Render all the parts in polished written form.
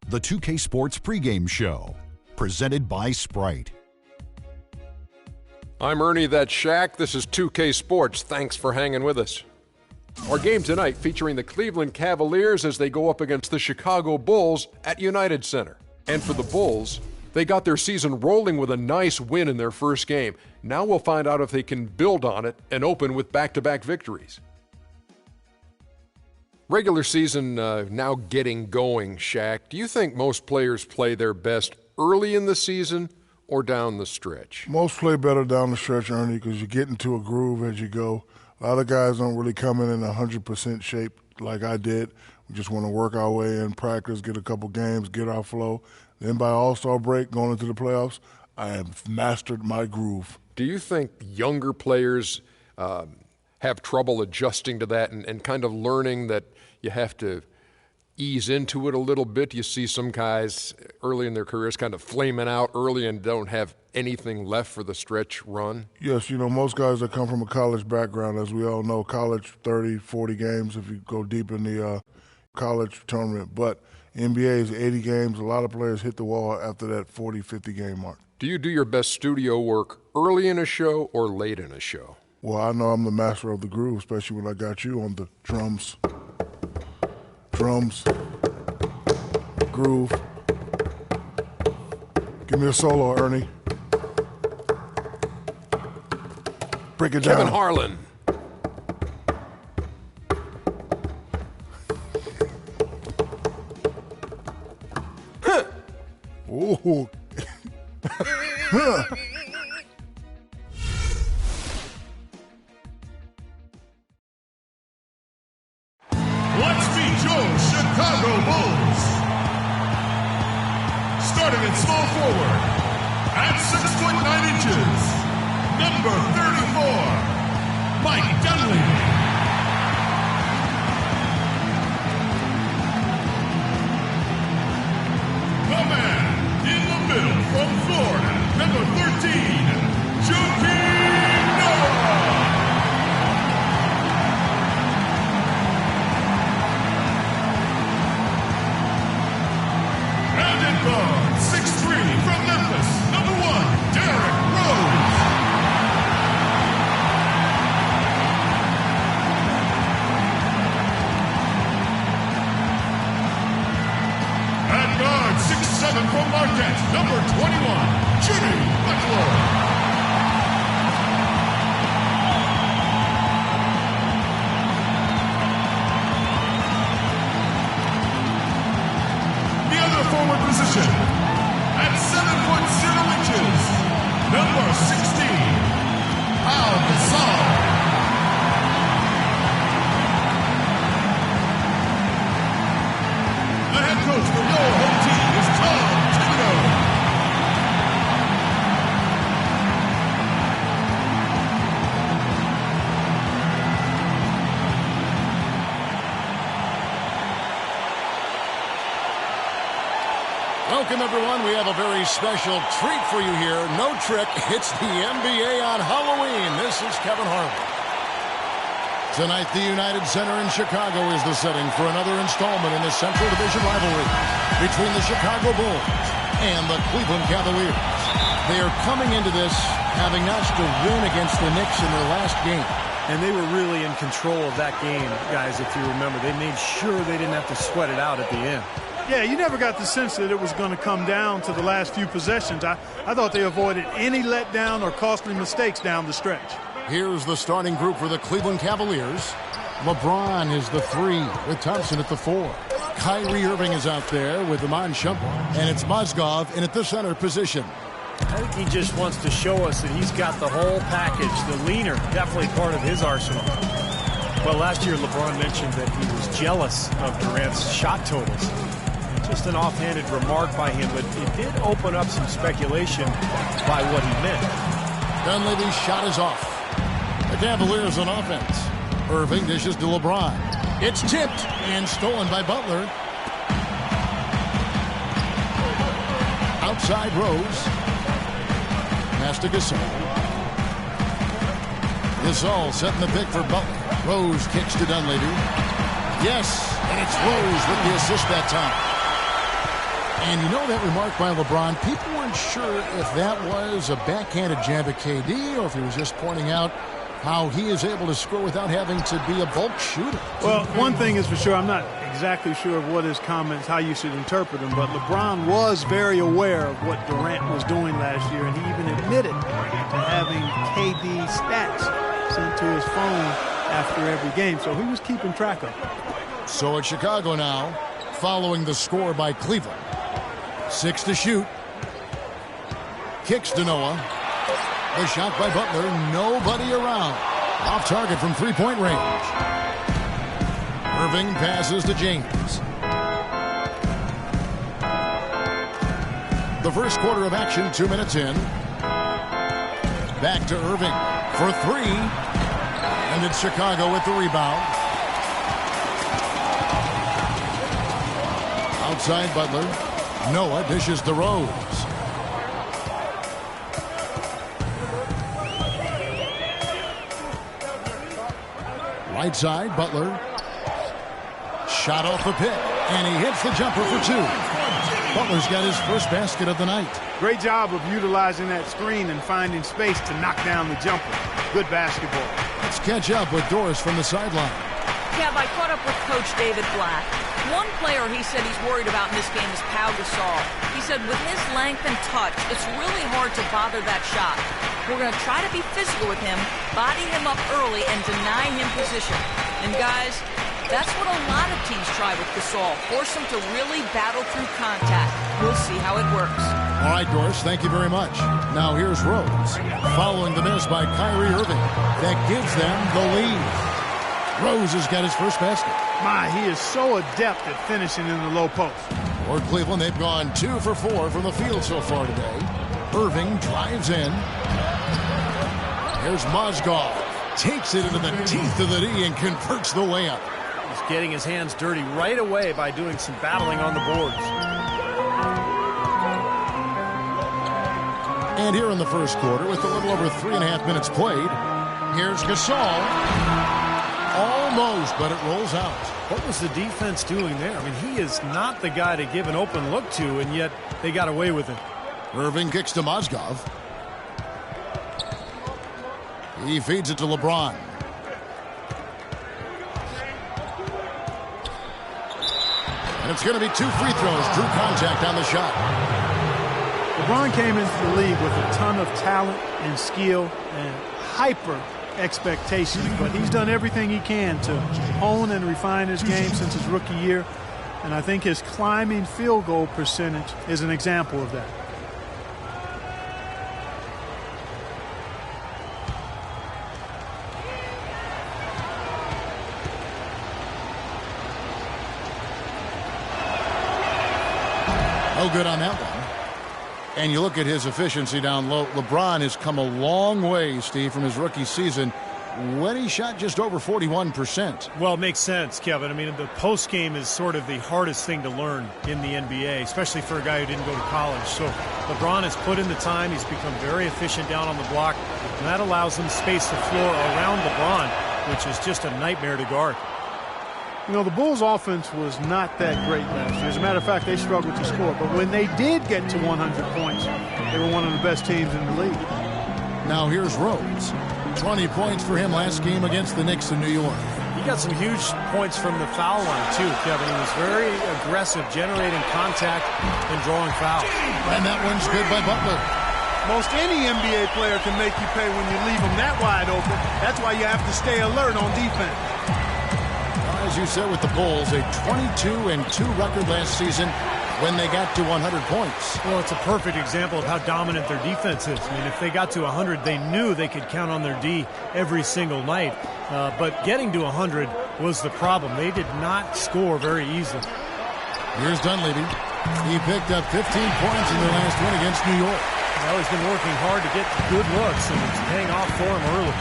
The 2K Sports pregame show, presented by Sprite. I'm Ernie, that's Shaq. This is 2K Sports. Thanks for hanging with us. Our game tonight featuring the Cleveland Cavaliers as they go up against the Chicago Bulls at United Center. And for the Bulls, they got their season rolling with a nice win in their first game. Now we'll find out if they can build on it and open with back-to-back victories. Regular season now getting going, Shaq. Do you think most players play their best early in the season or down the stretch? Most play better down the stretch, Ernie, because you get into a groove as you go. A lot of guys don't really come in 100% shape like I did. We just want to work our way in practice, get a couple games, get our flow. Then by All-Star break, going into the playoffs, I have mastered my groove. Do you think younger players have trouble adjusting to that and kind of learning that you have to ease into it a little bit? You see some guys early in their careers kind of flaming out early and don't have anything left for the stretch run? Yes, most guys that come from a college background, as we all know, college 30, 40 games if you go deep in the college tournament. But NBA is 80 games. A lot of players hit the wall after that 40, 50 game mark. Do you do your best studio work early in a show or late in a show? Well, I know I'm the master of the groove, especially when I got you on the drums. Drums, groove. Give me a solo, Ernie. Break it down. Kevin Harlan. Ooh. Let's meet your Chicago Bulls. Starting at small forward, at 6'9" number 34, Mike Dunleavy. The man in the middle from Florida, number 13, Joakim Noah. And at guard, 6'3" from Memphis, number 1, Derrick Rose. At guard, 6'7" from Marquette, number 21, Jimmy Butler. Forward position at 7'0", number 16, Al Gasol. The head coach for your home team is Tom Thibodeau. Welcome, everyone. We have a very special treat for you here. No trick. It's the NBA on Halloween. This is Kevin Harlan. Tonight, the United Center in Chicago is the setting for another installment in the Central Division rivalry between the Chicago Bulls and the Cleveland Cavaliers. They are coming into this having notched a win against the Knicks in their last game. And they were really in control of that game, guys, if you remember. They made sure they didn't have to sweat it out at the end. Yeah, you never got the sense that it was going to come down to the last few possessions. I thought they avoided any letdown or costly mistakes down the stretch. Here's the starting group for the Cleveland Cavaliers. LeBron is the 3 with Thompson at the 4. Kyrie Irving is out there with Iman Shumpert. And it's Mozgov in at the center position. I think he just wants to show us that he's got the whole package. The leaner, definitely part of his arsenal. Well, last year LeBron mentioned that he was jealous of Durant's shot totals. Just an offhanded remark by him, but it did open up some speculation by what he meant. Dunleavy's shot is off. The Cavaliers on offense. Irving dishes to LeBron. It's tipped and stolen by Butler. Outside Rose. Pass to Gasol. Gasol setting the pick for Butler. Rose kicks to Dunleavy. Yes, and it's Rose with the assist that time. And you know that remark by LeBron, people weren't sure if that was a backhanded jab at KD or if he was just pointing out how he is able to score without having to be a bulk shooter. Well, one thing is for sure, I'm not exactly sure of what his comments, how you should interpret them, but LeBron was very aware of what Durant was doing last year, and he even admitted to having KD stats sent to his phone after every game, so he was keeping track of it. So it's Chicago now, following the score by Cleveland. 6 to shoot. Kicks to Noah. The shot by Butler, nobody around. Off target from three-point range. Irving passes to James. The first quarter of action, 2 minutes in. Back to Irving for three. And it's Chicago with the rebound. Outside Butler. Noah dishes to Rose. Right side, Butler. Shot off the pick, and he hits the jumper for two. Butler's got his first basket of the night. Great job of utilizing that screen and finding space to knock down the jumper. Good basketball. Let's catch up with Doris from the sideline. Kev, I caught up with Coach David Black. One player he said he's worried about in this game is Pau Gasol. He said with his length and touch, it's really hard to bother that shot. We're going to try to be physical with him, body him up early, and deny him position. And guys, that's what a lot of teams try with Gasol. Force him to really battle through contact. We'll see how it works. All right, Doris, thank you very much. Now here's Rose, following the miss by Kyrie Irving. That gives them the lead. Rose has got his first basket. My, he is so adept at finishing in the low post. For Cleveland, they've gone 2 for 4 from the field so far today. Irving drives in. Here's Mozgov. Takes it into the teeth of the D and converts the layup. He's getting his hands dirty right away by doing some battling on the boards. And here in the first quarter, with a little over 3.5 minutes played, here's Gasol. Almost, but it rolls out. What was the defense doing there? I mean, he is not the guy to give an open look to, and yet they got away with it. Irving kicks to Mozgov. He feeds it to LeBron. And it's going to be 2 free throws. Drew contact on the shot. LeBron came into the league with a ton of talent and skill and hyper expectations, but he's done everything he can to hone and refine his game since his rookie year, and I think his climbing field goal percentage is an example of that. No good on that one. And you look at his efficiency down low. LeBron has come a long way, Steve, from his rookie season when he shot just over 41%. Well, it makes sense, Kevin. I mean, the post game is sort of the hardest thing to learn in the NBA, especially for a guy who didn't go to college. So LeBron has put in the time. He's become very efficient down on the block, and that allows him to space the floor around LeBron, which is just a nightmare to guard. You know, the Bulls' offense was not that great last year. As a matter of fact, they struggled to score. But when they did get to 100 points, they were one of the best teams in the league. Now here's Rose. 20 points for him last game against the Knicks in New York. He got some huge points from the foul line, too, Kevin. He was very aggressive, generating contact and drawing fouls. And that one's good by Butler. Most any NBA player can make you pay when you leave them that wide open. That's why you have to stay alert on defense. As you said with the Bulls, a 22-2 record last season when they got to 100 points. Well, it's a perfect example of how dominant their defense is. I mean, if they got to 100, they knew they could count on their D every single night. But getting to 100 was the problem. They did not score very easily. Here's Dunleavy. He picked up 15 points in their last win against New York. Well, he's been working hard to get good looks, and it's paying off for him early.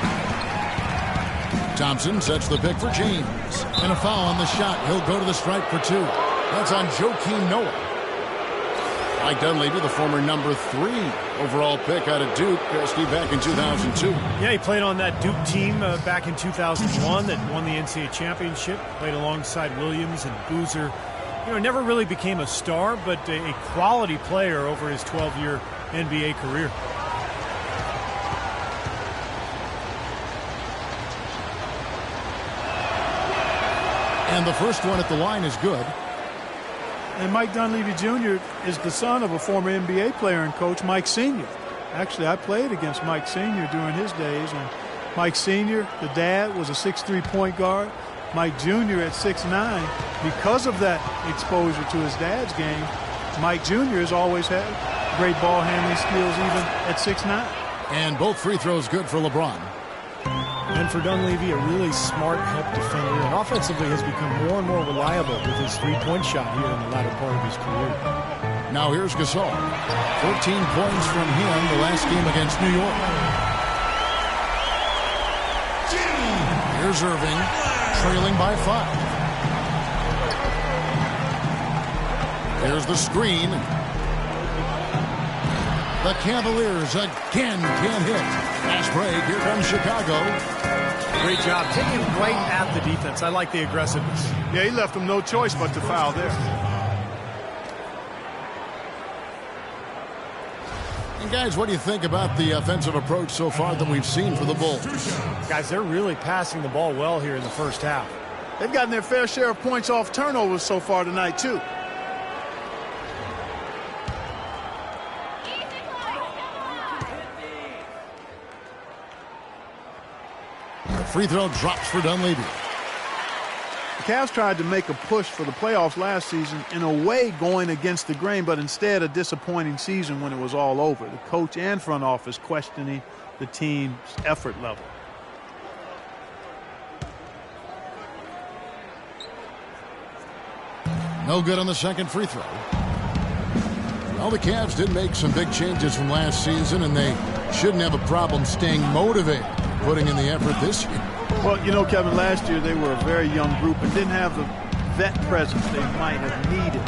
Thompson sets the pick for James. And a foul on the shot. He'll go to the stripe for 2. That's on Joakim Noah. Mike Dunleavy, the former number 3 overall pick out of Duke, Steve, back in 2002. Yeah, he played on that Duke team back in 2001 that won the NCAA championship. Played alongside Williams and Boozer never really became a star, but a quality player over his 12-year NBA career. And the first one at the line is good. And Mike Dunleavy Jr. is the son of a former NBA player and coach, Mike Sr. Actually, I played against Mike Sr. during his days, and Mike Sr., the dad, was a 6'3" point guard. Mike Jr. at 6'9". Because of that exposure to his dad's game, Mike Jr. has always had great ball handling skills even at 6'9". And both free throws good for LeBron. And for Dunleavy, a really smart help defender, and offensively has become more and more reliable with his three-point shot here in the latter part of his career. Now here's Gasol. 14 points from him the last game against New York. Here's Irving, trailing by 5. Here's the screen. The Cavaliers again can't hit. Fast break. Here comes Chicago. Great job taking right at the defense. I like the aggressiveness. Yeah, he left them no choice but to foul there. And guys, what do you think about the offensive approach so far that we've seen for the Bulls? Guys, they're really passing the ball well here in the first half. They've gotten their fair share of points off turnovers so far tonight, too. Free throw drops for Dunleavy. The Cavs tried to make a push for the playoffs last season, in a way going against the grain, but instead a disappointing season when it was all over. The coach and front office questioning the team's effort level. No good on the second free throw. Well, the Cavs did make some big changes from last season, and they shouldn't have a problem staying motivated, putting in the effort this year. Well, you know, Kevin, last year they were a very young group and didn't have the vet presence they might have needed.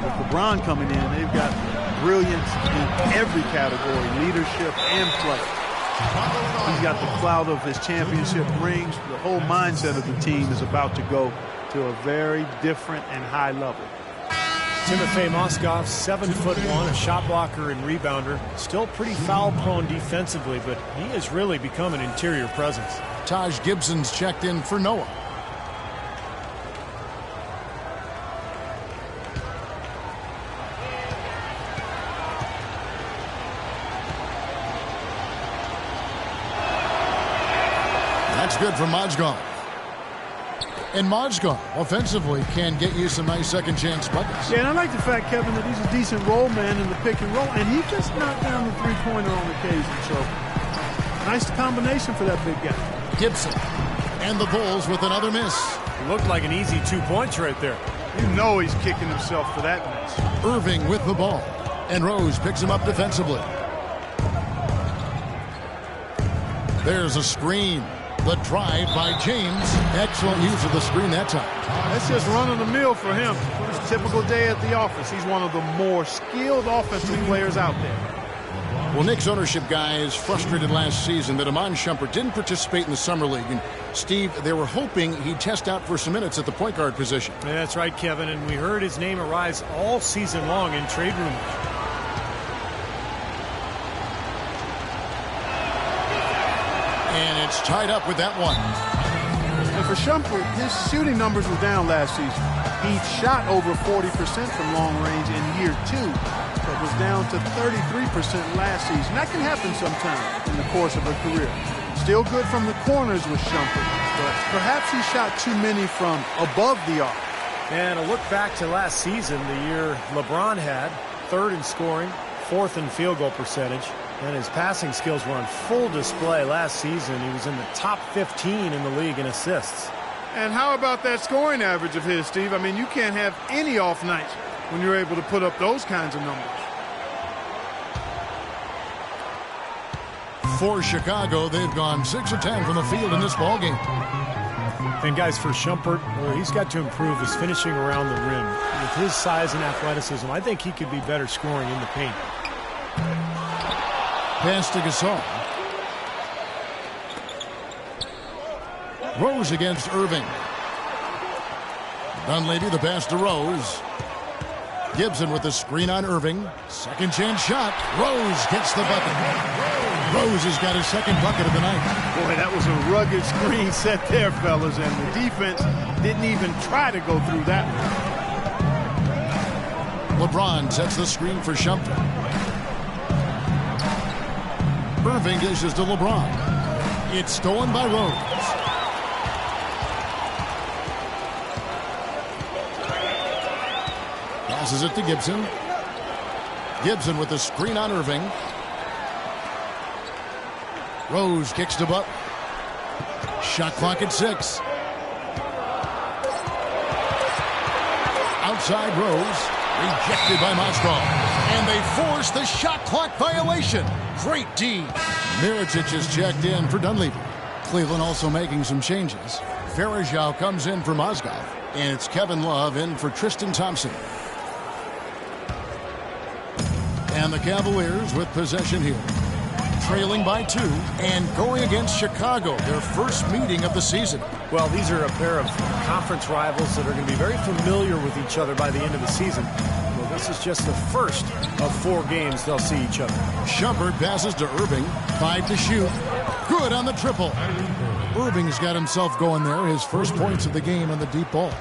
With LeBron coming in, they've got brilliance in every category, leadership and play. He's got the clout of his championship rings. The whole mindset of the team is about to go to a very different and high level. Timofey Mozgov, 7'1", a shot blocker and rebounder. Still pretty foul-prone defensively, but he has really become an interior presence. Taj Gibson's checked in for Noah. That's good for Mozgov. And Mozgov, offensively, can get you some nice second-chance buckets. Yeah, and I like the fact, Kevin, that he's a decent roll man in the pick and roll, and he just knocked down the three-pointer on occasion. So, nice combination for that big guy. Gibson and the Bulls with another miss. It looked like an easy 2 points right there. You know he's kicking himself for that miss. Irving with the ball, and Rose picks him up defensively. There's a screen. The drive by James. Excellent use of the screen that time. That's just run-of-the-mill for him. It's a typical day at the office. He's one of the more skilled offensive players out there. Well, Knicks ownership guys frustrated last season that Iman Shumpert didn't participate in the Summer League. And, Steve, they were hoping he'd test out for some minutes at the point guard position. Yeah, that's right, Kevin. And we heard his name arise all season long in trade rumors. And it's tied up with that one. And for Shumpert, his shooting numbers were down last season. He shot over 40% from long range in year 2, but was down to 33% last season. That can happen sometime in the course of a career. Still good from the corners with Shumpert, but perhaps he shot too many from above the arc. And a look back to last season, the year LeBron had, 3rd in scoring, 4th in field goal percentage. And his passing skills were on full display last season. He was in the top 15 in the league in assists. And how about that scoring average of his, Steve? I mean, you can't have any off nights when you're able to put up those kinds of numbers. For Chicago, they've gone 6 of 10 from the field in this ballgame. And guys, for Shumpert, well, he's got to improve his finishing around the rim. With his size and athleticism, I think he could be better scoring in the paint. Pass to Gasol. Rose against Irving. Dunleavy, the pass to Rose. Gibson with the screen on Irving. Second chance shot. Rose gets the bucket. Rose has got his second bucket of the night. Boy, that was a rugged screen set there, fellas, and the defense didn't even try to go through that one. LeBron sets the screen for Shumpert. Irving dishes to LeBron. It's stolen by Rose. Passes it to Gibson. Gibson with the screen on Irving. Rose kicks to Butler. Shot clock at 6. Outside Rose. Rejected by Moskov. And they force the shot clock violation. Great D. Mirotic is checked in for Dunleavy. Cleveland also making some changes. Varejao comes in for Moskov. And it's Kevin Love in for Tristan Thompson. And the Cavaliers with possession here. Trailing by 2 and going against Chicago, their first meeting of the season. Well, these are a pair of conference rivals that are going to be very familiar with each other by the end of the season. Well, this is just the first of 4 games they'll see each other. Shumpert passes to Irving. 5 to shoot. Good on the triple. Irving's got himself going there. His first points of the game on the deep ball.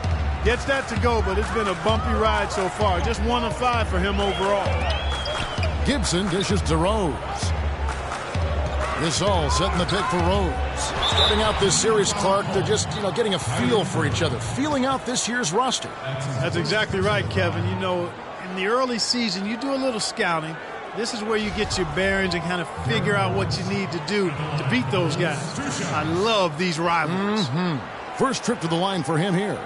Gets that to go, but it's been a bumpy ride so far. Just 1 of 5 for him overall. Gibson dishes to Rose. This all setting the pick for Rose. Starting out this series, Clark, they're just, getting a feel for each other, feeling out this year's roster. That's exactly right, Kevin. In the early season, you do a little scouting. This is where you get your bearings and kind of figure out what you need to do to beat those guys. I love these rivalries. First trip to the line for him here.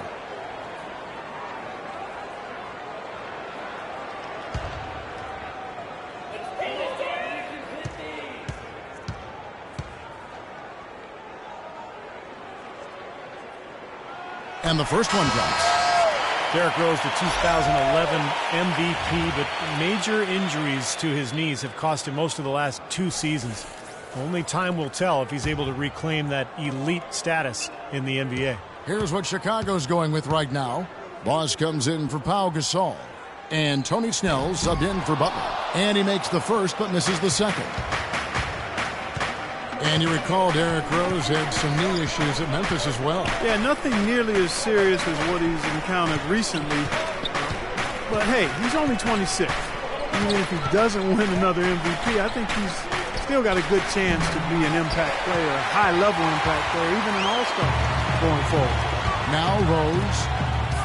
And the first one drops. Derrick Rose, the 2011 MVP, but major injuries to his knees have cost him most of the last 2 seasons. Only time will tell if he's able to reclaim that elite status in the NBA. Here's what Chicago's going with right now. Boss comes in for Pau Gasol. And Tony Snell subbed in for Butler. And he makes the first but misses the second. And you recall Derrick Rose had some knee issues at Memphis as well. Yeah, nothing nearly as serious as what he's encountered recently. But hey, he's only 26. Even if he doesn't win another MVP, I think he's still got a good chance to be an impact player, a high-level impact player, even an all-star going forward. Now Rose,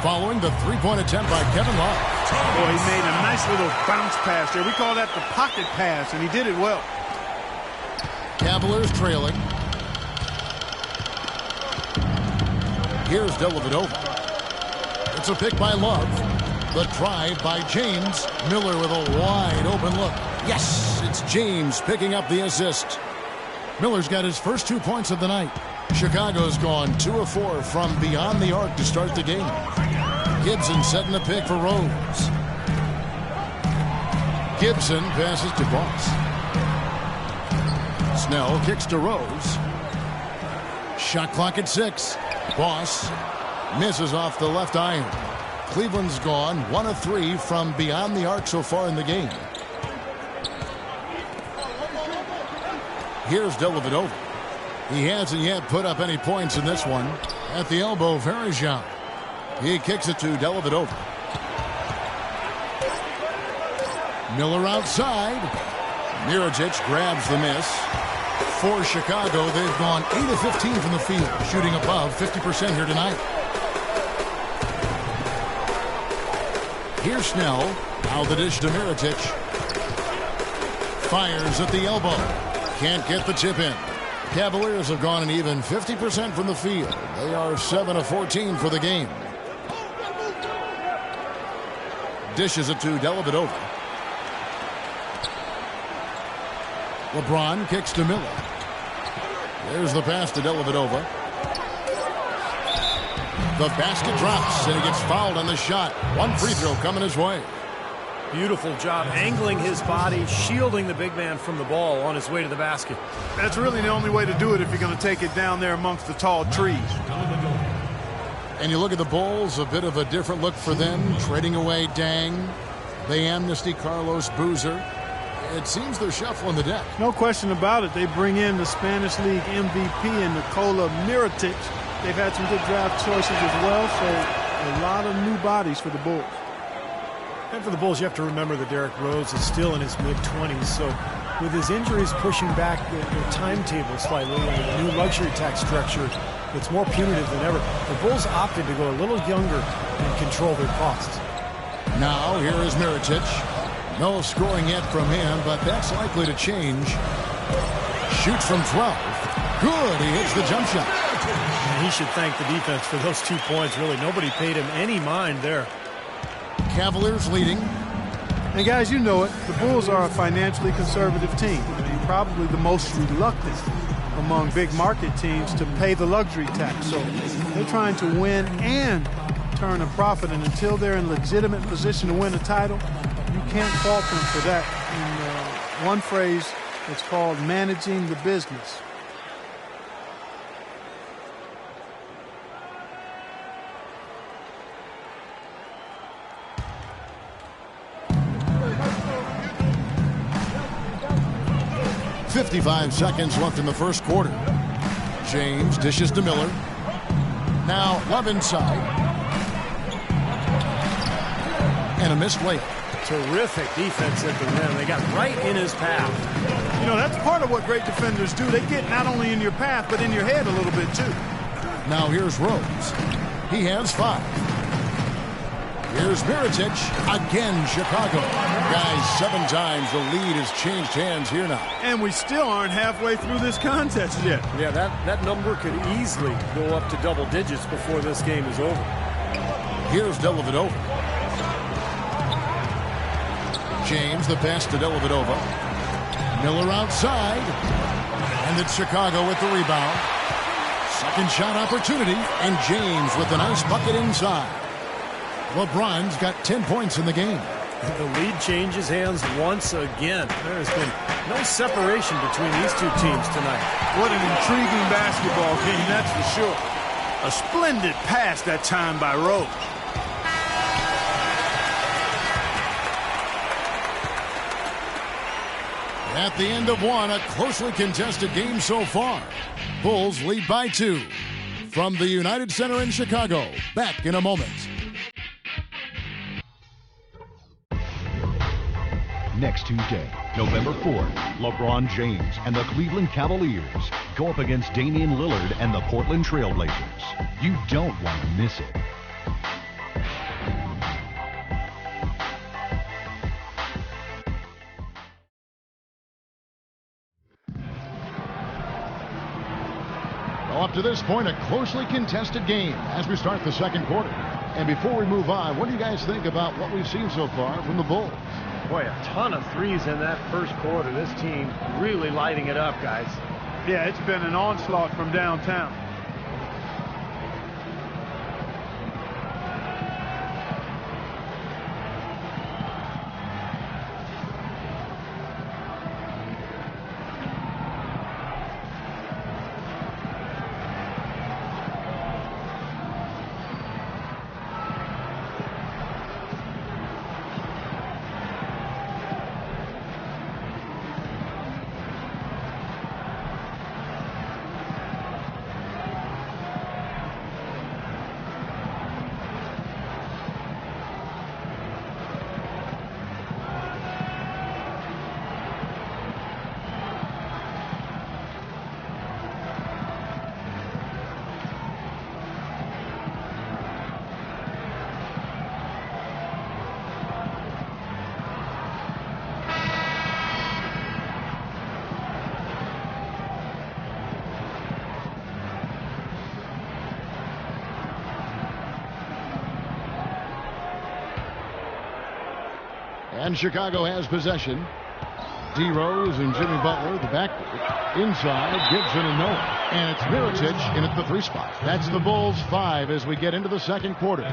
following the three-point attempt by Kevin Love. Boy, he made a nice little bounce pass there. We call that the pocket pass, and he did it well. Cavaliers trailing. Here's Dellavedova. It's a pick by Love. The drive by James. Miller with a wide open look. Yes, it's James picking up the assist. Miller's got his first 2 points of the night. Chicago's gone 2 of 4 from beyond the arc to start the game. Gibson setting the pick for Rose. Gibson passes to Boss. Snell kicks to Rose. Shot clock at 6. Boss misses off the left iron. Cleveland's gone 1 of 3 from beyond the arc so far in the game. Here's Dellavedova. He hasn't yet put up any points in this one. At the elbow, Varejao. He kicks it to Dellavedova. Miller outside. Mirotic grabs the miss. For Chicago, they've gone 8 of 15 from the field, shooting above 50% here tonight. Here's Snell. Now the dish to Mirotic. Fires at the elbow. Can't get the tip in. Cavaliers have gone an even 50% from the field. They are 7 of 14 for the game. Dishes it to Dellavedova. LeBron kicks to Miller. There's the pass to Dellavedova. The basket drops, and he gets fouled on the shot. 1 free throw coming his way. Beautiful job angling his body, shielding the big man from the ball on his way to the basket. That's really the only way to do it if you're going to take it down there amongst the tall trees. And you look at the Bulls, a bit of a different look for them, trading away Dang. They amnesty Carlos Boozer. It seems they're shuffling the deck. No question about it. They bring in the Spanish League MVP and Nikola Mirotic. They've had some good draft choices as well, so a lot of new bodies for the Bulls. And for the Bulls, you have to remember that Derrick Rose is still in his mid-20s, so with his injuries pushing back the timetable slightly and the new luxury tax structure, it's more punitive than ever. The Bulls opted to go a little younger and control their costs. Now, here is Mirotic. No scoring yet from him, but that's likely to change. Shoots from 12. Good, he hits the jump shot. And he should thank the defense for those 2 points, really. Nobody paid him any mind there. Cavaliers leading. And guys, you know it, the Bulls are a financially conservative team. Probably the most reluctant among big market teams to pay the luxury tax. So they're trying to win and turn a profit, and until they're in legitimate position to win a title, you can't fault them for that. In one phrase, it's called managing the business. .55 seconds left in the first quarter. James dishes to Miller. Now Love inside. And a missed layup. Terrific defense at the rim. They got right in his path. You know, that's part of what great defenders do. They get not only in your path, but in your head a little bit, too. Now here's Rose. He has 5. Here's Mirotic. Again, Chicago. Guys, 7 times the lead has changed hands here now. And we still aren't halfway through this contest yet. Yeah, that number could easily go up to double digits before this game is over. Here's Dellavedova. James, the pass to Dellavedova. Miller outside. And it's Chicago with the rebound. Second shot opportunity. And James with a nice bucket inside. LeBron's got 10 points in the game. The lead changes hands once again. There's been no separation between these two teams tonight. What an intriguing basketball game, that's for sure. A splendid pass that time by Rose. At the end of one, a closely contested game so far. Bulls lead by 2. From the United Center in Chicago, back in a moment. Next Tuesday, November 4th, LeBron James and the Cleveland Cavaliers go up against Damian Lillard and the Portland Trail Blazers. You don't want to miss it. Well, up to this point, a closely contested game as we start the second quarter. And before we move on, what do you guys think about what we've seen so far from the Bulls? Boy, a ton of threes in that first quarter. This team really lighting it up, guys. Yeah, it's been an onslaught from downtown. And Chicago has possession. D. Rose and Jimmy Butler, the backcourt. Inside, Gibson and Noah. And it's Mirotic in at the 3 spot. That's the Bulls 5 as we get into the second quarter.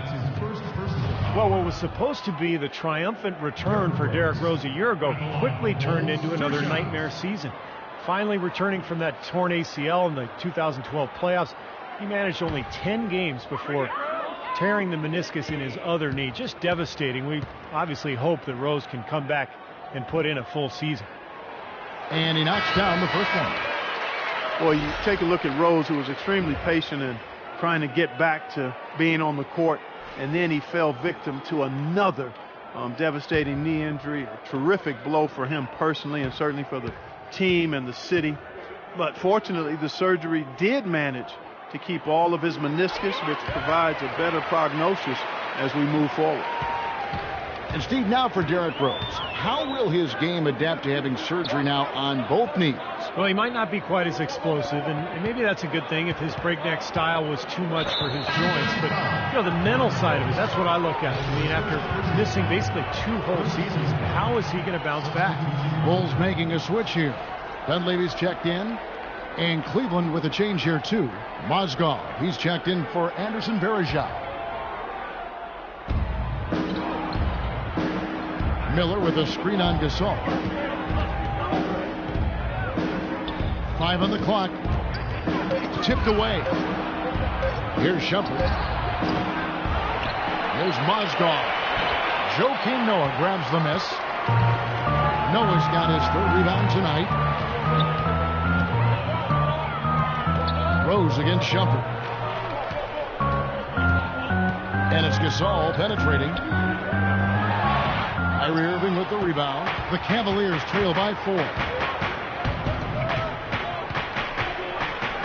Well, what was supposed to be the triumphant return for Derrick Rose a year ago quickly turned into another nightmare season. Finally returning from that torn ACL in the 2012 playoffs, he managed only 10 games before tearing the meniscus in his other knee. Just devastating. We obviously hope that Rose can come back and put in a full season. And he knocks down the first one. Well, you take a look at Rose, who was extremely patient and trying to get back to being on the court, and then he fell victim to another devastating knee injury. A terrific blow for him personally and certainly for the team and the city. But fortunately, the surgery did manage to keep all of his meniscus, which provides a better prognosis as we move forward. And Steve, now for Derrick Rose. How will his game adapt to having surgery now on both knees? Well, he might not be quite as explosive, and maybe that's a good thing if his breakneck style was too much for his joints. But, you know, the mental side of it, that's what I look at. I mean, after missing basically 2 whole seasons, how is he going to bounce back? Bulls making a switch here. Dunleavy's checked in, and Cleveland with a change here, too. Mozgov, he's checked in for Anderson Varejao. Miller with a screen on Gasol. 5 on the clock. Tipped away. Here's Shumpert. Here's Mozgov. Joakim Noah grabs the miss. Noah's got his 3rd rebound tonight. Rose against Shumpert. And it's Gasol penetrating. Kyrie Irving with the rebound. The Cavaliers trail by 4.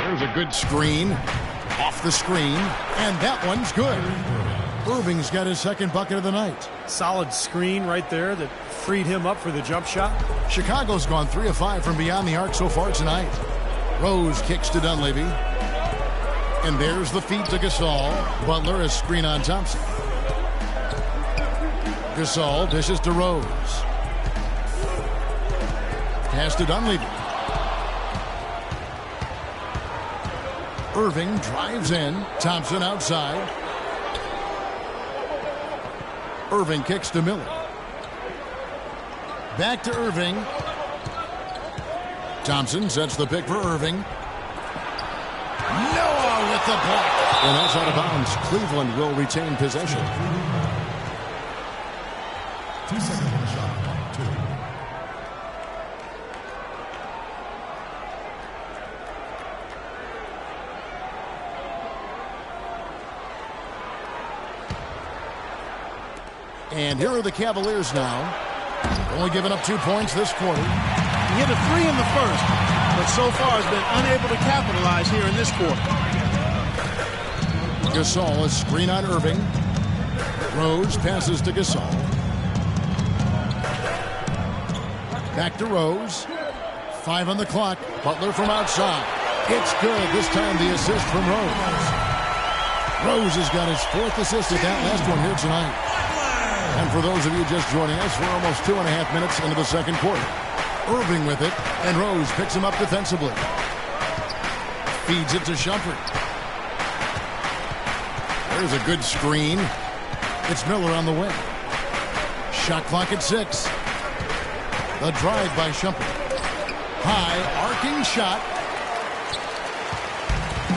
There's a good screen. Off the screen. And that one's good. Irving's got his 2nd bucket of the night. Solid screen right there that freed him up for the jump shot. Chicago's gone 3 of 5 from beyond the arc so far tonight. Rose kicks to Dunleavy. And there's the feed to Gasol. Butler is screen on Thompson. Gasol dishes to Rose. Pass to Dunleavy. Irving drives in. Thompson outside. Irving kicks to Miller. Back to Irving. Thompson sets the pick for Irving. Noah with the block. And that's out of bounds. Cleveland will retain possession. 2 seconds on the shot clock. 2. And here are the Cavaliers now. Only giving up 2 points this quarter. He hit a 3 in the first, but so far has been unable to capitalize here in this quarter. Gasol is screen on Irving. Rose passes to Gasol. Back to Rose. 5 on the clock. Butler from outside. It's good. This time the assist from Rose. Rose has got his 4th assist at that last one here tonight. And for those of you just joining us, we're almost 2.5 minutes into the 2nd quarter. Irving with it, and Rose picks him up defensively. Feeds it to Shumpert. There's a good screen. It's Miller on the wing. Shot clock at 6. The drive by Shumpert. High, arcing shot.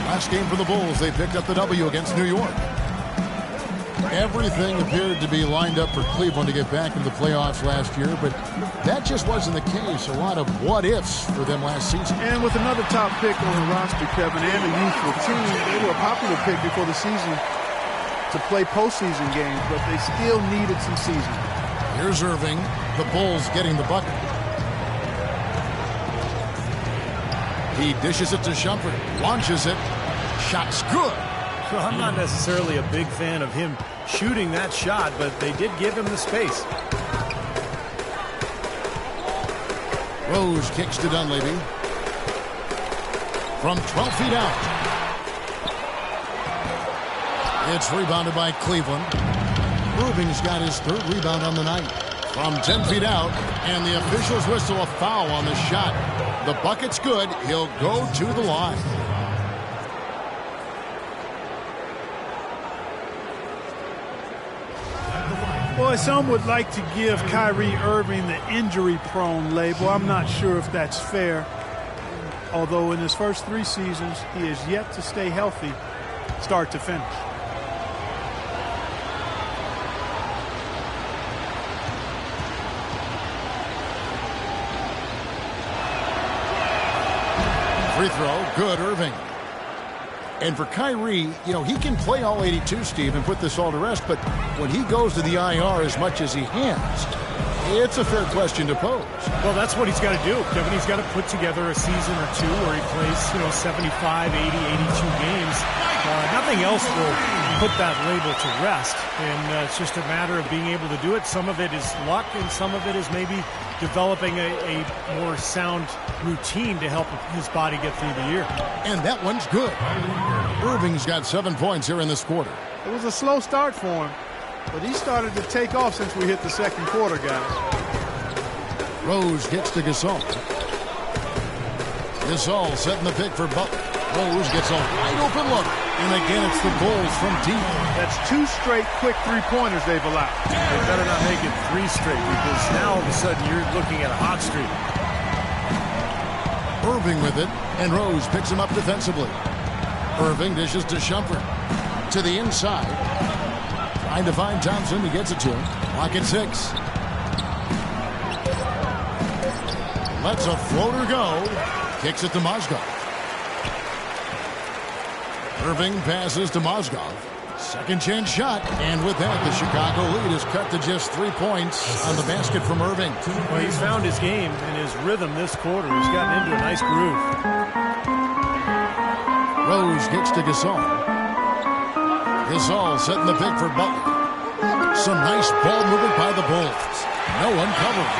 Last game for the Bulls, they picked up the W against New York. Everything appeared to be lined up for Cleveland to get back into the playoffs last year, but that just wasn't the case. A lot of what-ifs for them last season. And with another top pick on the roster, Kevin, and a youthful team, they were a popular pick before the season to play postseason games, but they still needed some seasoning. Here's Irving. The Bulls getting the bucket. He dishes it to Shumpert. Launches it. Shot's good. Well, I'm not necessarily a big fan of him shooting that shot, but they did give him the space. Rose kicks to Dunleavy. From 12 feet out. It's rebounded by Cleveland. Irving's got his 3rd rebound on the night. From 10 feet out, and the officials whistle a foul on the shot. The bucket's good. He'll go to the line. Boy, some would like to give Kyrie Irving the injury-prone label. I'm not sure if that's fair. Although in his first 3 seasons, he has yet to stay healthy start to finish. Free throw, good, Irving. And for Kyrie, you know, he can play all 82, Steve, and put this all to rest, but when he goes to the IR as much as he has, it's a fair question to pose. Well, that's what he's got to do, Kevin. He's got to put together a season or two where he plays, 75, 80, 82 games. Nothing else will put that label to rest, and it's just a matter of being able to do it. Some of it is luck, and some of it is maybe developing a more sound routine to help his body get through the year. And that one's good. Irving's got 7 points here in this quarter. It was a slow start for him, but he started to take off since we hit the second quarter, guys. Rose gets to Gasol. Gasol setting the pick for Butler. Rose gets a wide open look. And again, it's the Bulls from deep. That's 2 straight quick three-pointers they've allowed. They better not make it 3 straight, because now all of a sudden you're looking at a hot streak. Irving with it, and Rose picks him up defensively. Irving dishes to Shumpert. To the inside. Trying to find Thompson. He gets it to him. Clock at 6. Lets a floater go. Kicks it to Mozgov. Irving passes to Mozgov. Second chance shot. And with that, the Chicago lead is cut to just 3 points on the basket from Irving. Well, he's found his game and his rhythm this quarter. He's gotten into a nice groove. Rose gets to Gasol. Gasol setting the pick for Butler. Some nice ball movement by the Bulls. No one covering.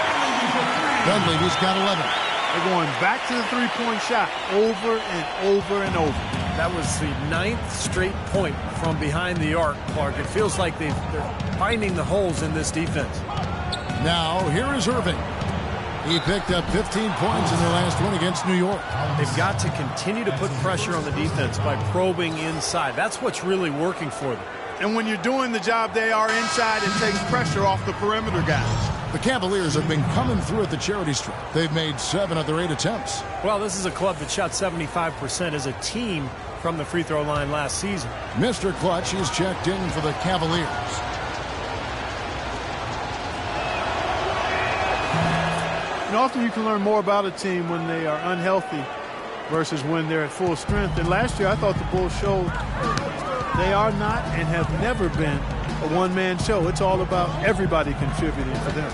Dunleavy's got 11. They're going back to the three-point shot over and over and over. That was the 9th straight point from behind the arc, Clark. It feels like they're finding the holes in this defense. Now, here is Irving. He picked up 15 points in their last one against New York. They've got to continue to put pressure on the defense by probing inside. That's what's really working for them. And when you're doing the job they are inside, it takes pressure off the perimeter guys. The Cavaliers have been coming through at the charity stripe. They've made 7 of their 8 attempts. Well, this is a club that shot 75% as a team from the free throw line last season. Mr. Clutch is checked in for the Cavaliers. And often you can learn more about a team when they are unhealthy versus when they're at full strength. And last year I thought the Bulls showed they are not and have never been a one-man show. It's all about everybody contributing for them.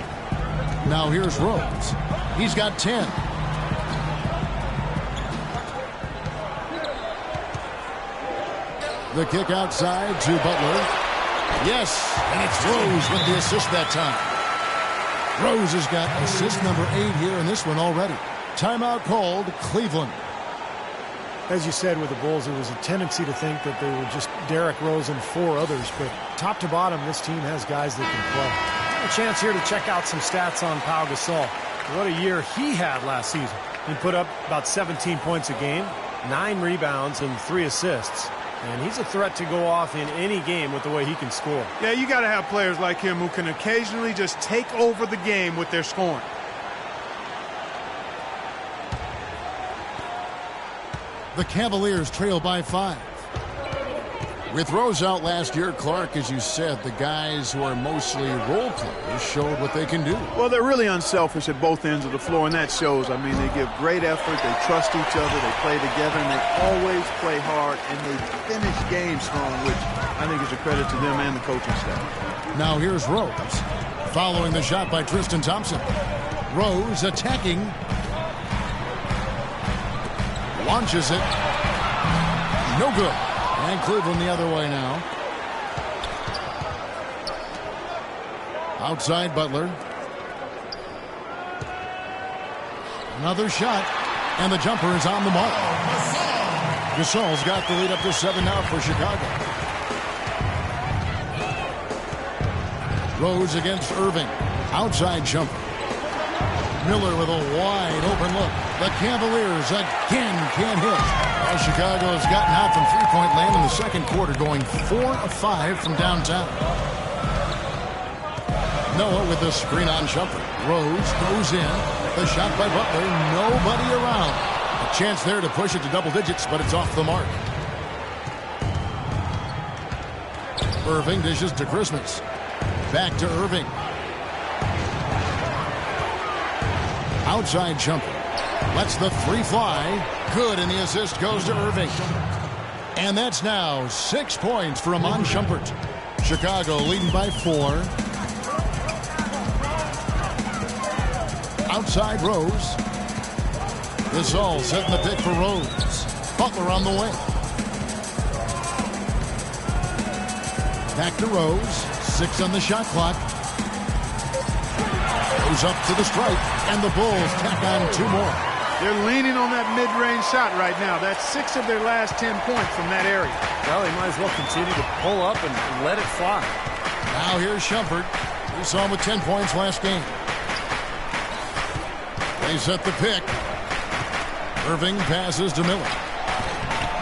Now here's Rose. He's got 10. The kick outside to Butler. Yes, and it's Rose with the assist that time. Rose has got assist number 8 here in this one already. Timeout called, Cleveland. As you said with the Bulls, there was a tendency to think that they were just Derrick Rose and 4 others, but top to bottom, this team has guys that can play. A chance here to check out some stats on Pau Gasol. What a year he had last season. He put up about 17 points a game, 9 rebounds, and 3 assists. And he's a threat to go off in any game with the way he can score. Yeah, you got to have players like him who can occasionally just take over the game with their scoring. The Cavaliers trail by 5. With Rose out last year, Clark, as you said, the guys who are mostly role players showed what they can do. Well, they're really unselfish at both ends of the floor, and that shows. I mean, they give great effort, they trust each other, they play together, and they always play hard, and they finish games strong, which I think is a credit to them and the coaching staff. Now here's Rose, following the shot by Tristan Thompson. Rose attacking. Launches it. No good. And Cleveland the other way now. Outside Butler. Another shot. And the jumper is on the mark. Gasol's got the lead up to 7 now for Chicago. Rose against Irving. Outside jumper. Miller with a wide open look. The Cavaliers again can't hit. Well, Chicago has gotten out from three-point land in the second quarter, going 4 of 5 from downtown. Noah with the screen on Shumpert. Rose goes in. The shot by Butler. Nobody around. A chance there to push it to double digits, but it's off the mark. Irving dishes to Christmas. Back to Irving. Outside Shumpert. Lets the three fly. Good, and the assist goes to Irving. And that's now 6 points for Iman Shumpert. Chicago leading by 4. Outside Rose. Gasol setting the pick for Rose. Butler on the wing. Back to Rose. 6 on the shot clock. Goes up to the stripe, and the Bulls tack on 2 more. They're leaning on that mid-range shot right now. That's 6 of their last 10 points from that area. Well, they might as well continue to pull up and let it fly. Now here's Shumpert. We saw him with 10 points last game. They set the pick. Irving passes to Miller.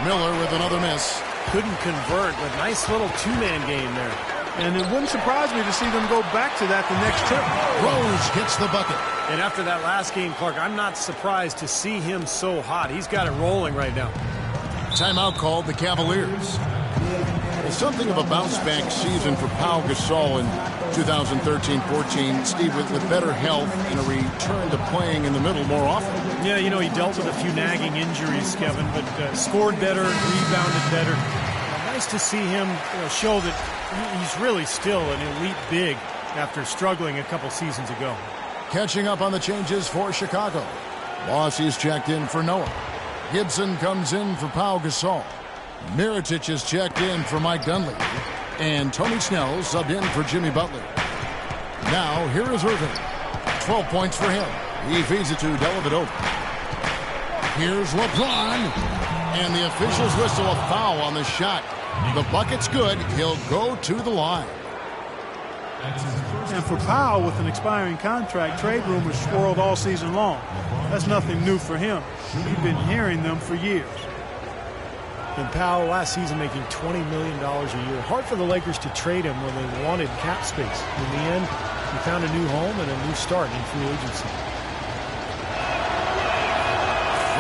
Miller with another miss. Couldn't convert, but nice little two-man game there. And it wouldn't surprise me to see them go back to that the next trip. Rose gets the bucket. And after that last game, Clark, I'm not surprised to see him so hot. He's got it rolling right now. Timeout called the Cavaliers. It's something of a bounce-back season for Pau Gasol in 2013-14. Steve, with better health and a return to playing in the middle more often. Yeah, you know, he dealt with a few nagging injuries, Kevin, but scored better, rebounded better. Nice to see him show that he's really still an elite big after struggling a couple seasons ago. Catching up on the changes for Chicago. Lossie's checked in for Noah. Gibson comes in for Pau Gasol. Mirotic is checked in for Mike Dunleavy. And Tony Snell subbed in for Jimmy Butler. Now, here is Irving. 12 points for him. He feeds it to Dellavedova. Here's LeBron. And the officials whistle a foul on the shot. The bucket's good. He'll go to the line. And for Powell, with an expiring contract, trade rumors swirled all season long. That's nothing new for him. You've been hearing them for years. And Powell last season making $20 million a year. Hard for the Lakers to trade him when they wanted cap space. In the end, he found a new home and a new start in free agency.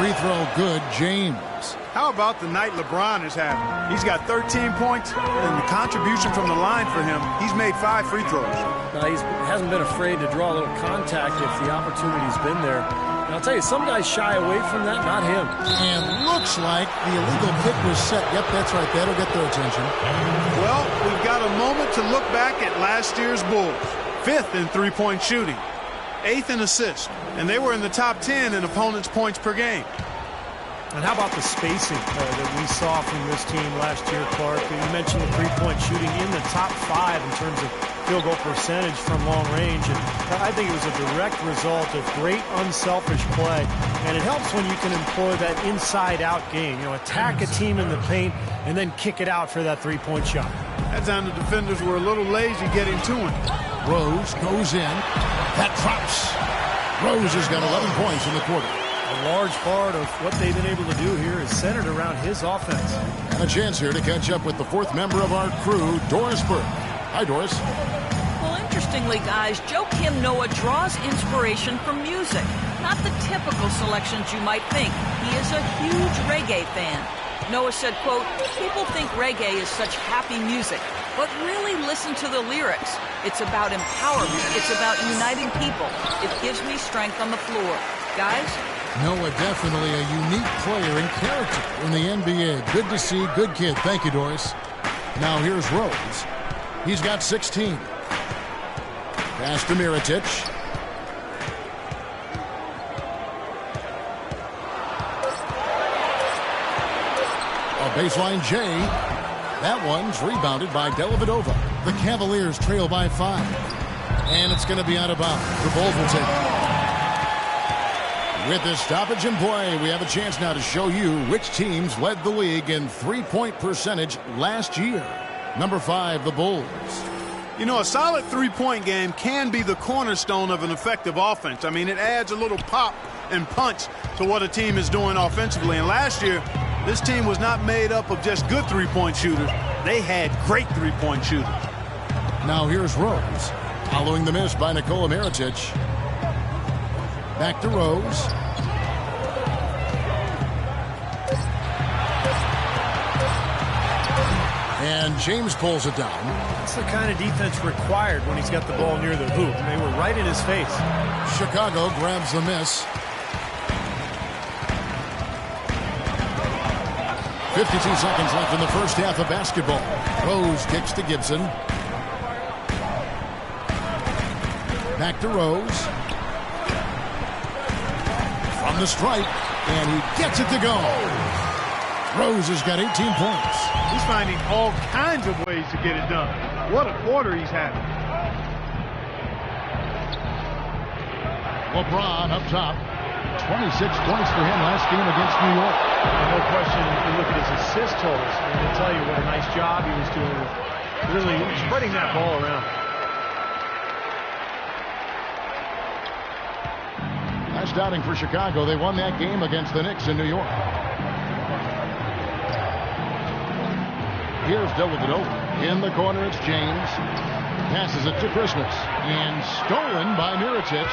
Free throw good, James. How about the night LeBron is having? He's got 13 points, and the contribution from the line for him, he's made 5 free throws. He hasn't been afraid to draw a little contact if the opportunity's been there. And I'll tell you, some guys shy away from that, not him. And looks like the illegal pick was set. Yep, that's right. That'll get their attention. Well, we've got a moment to look back at last year's Bulls. 5th in three-point shooting, 8th in assists, and they were in the top 10 in opponents' points per game. And how about the spacing that we saw from this team last year, Clark? You mentioned the three-point shooting in the top 5 in terms of field goal percentage from long range. And I think it was a direct result of great unselfish play. And it helps when you can employ that inside-out game. You know, attack a team in the paint and then kick it out for that three-point shot. That time the defenders were a little lazy getting to him. Rose goes in. That drops. Rose has got 11 points in the quarter. A large part of what they've been able to do here is centered around his offense. And a chance here to catch up with the 4th member of our crew, Doris Burke. Hi, Doris. Well, interestingly, guys, Joakim Noah draws inspiration from music. Not the typical selections you might think. He is a huge reggae fan. Noah said, quote, "People think reggae is such happy music, but really listen to the lyrics. It's about empowerment. It's about uniting people. It gives me strength on the floor. Guys?" Noah, definitely a unique player and character in the NBA. Good to see. Good kid. Thank you, Doris. Now here's Rose. He's got 16. Pass to Mirotic. A baseline J. That one's rebounded by Dellavedova. The Cavaliers trail by 5. And it's going to be out of bounds. The Bulls will take it. With this stoppage in play, we have a chance now to show you which teams led the league in three-point percentage last year. Number 5, the Bulls. You know, a solid three-point game can be the cornerstone of an effective offense. I mean, it adds a little pop and punch to what a team is doing offensively. And last year, this team was not made up of just good three-point shooters. They had great three-point shooters. Now here's Rose, following the miss by Nikola Mirotic. Back to Rose. And James pulls it down. That's the kind of defense required when he's got the ball near the hoop. They were right in his face. Chicago grabs the miss. 52 seconds left in the first half of basketball. Rose kicks to Gibson. Back to Rose. From the stripe, and he gets it to go. Rose has got 18 points. He's finding all kinds of ways to get it done. What a quarter he's having. LeBron up top. 26 points for him last game against New York. No question, you look at his assist totals, and they'll tell you what a nice job he was doing with really spreading that ball around. Last outing for Chicago, they won that game against the Knicks in New York. Here's Dellavedova. In the corner, it's James. Passes it to Christmas. And stolen by Mirotic.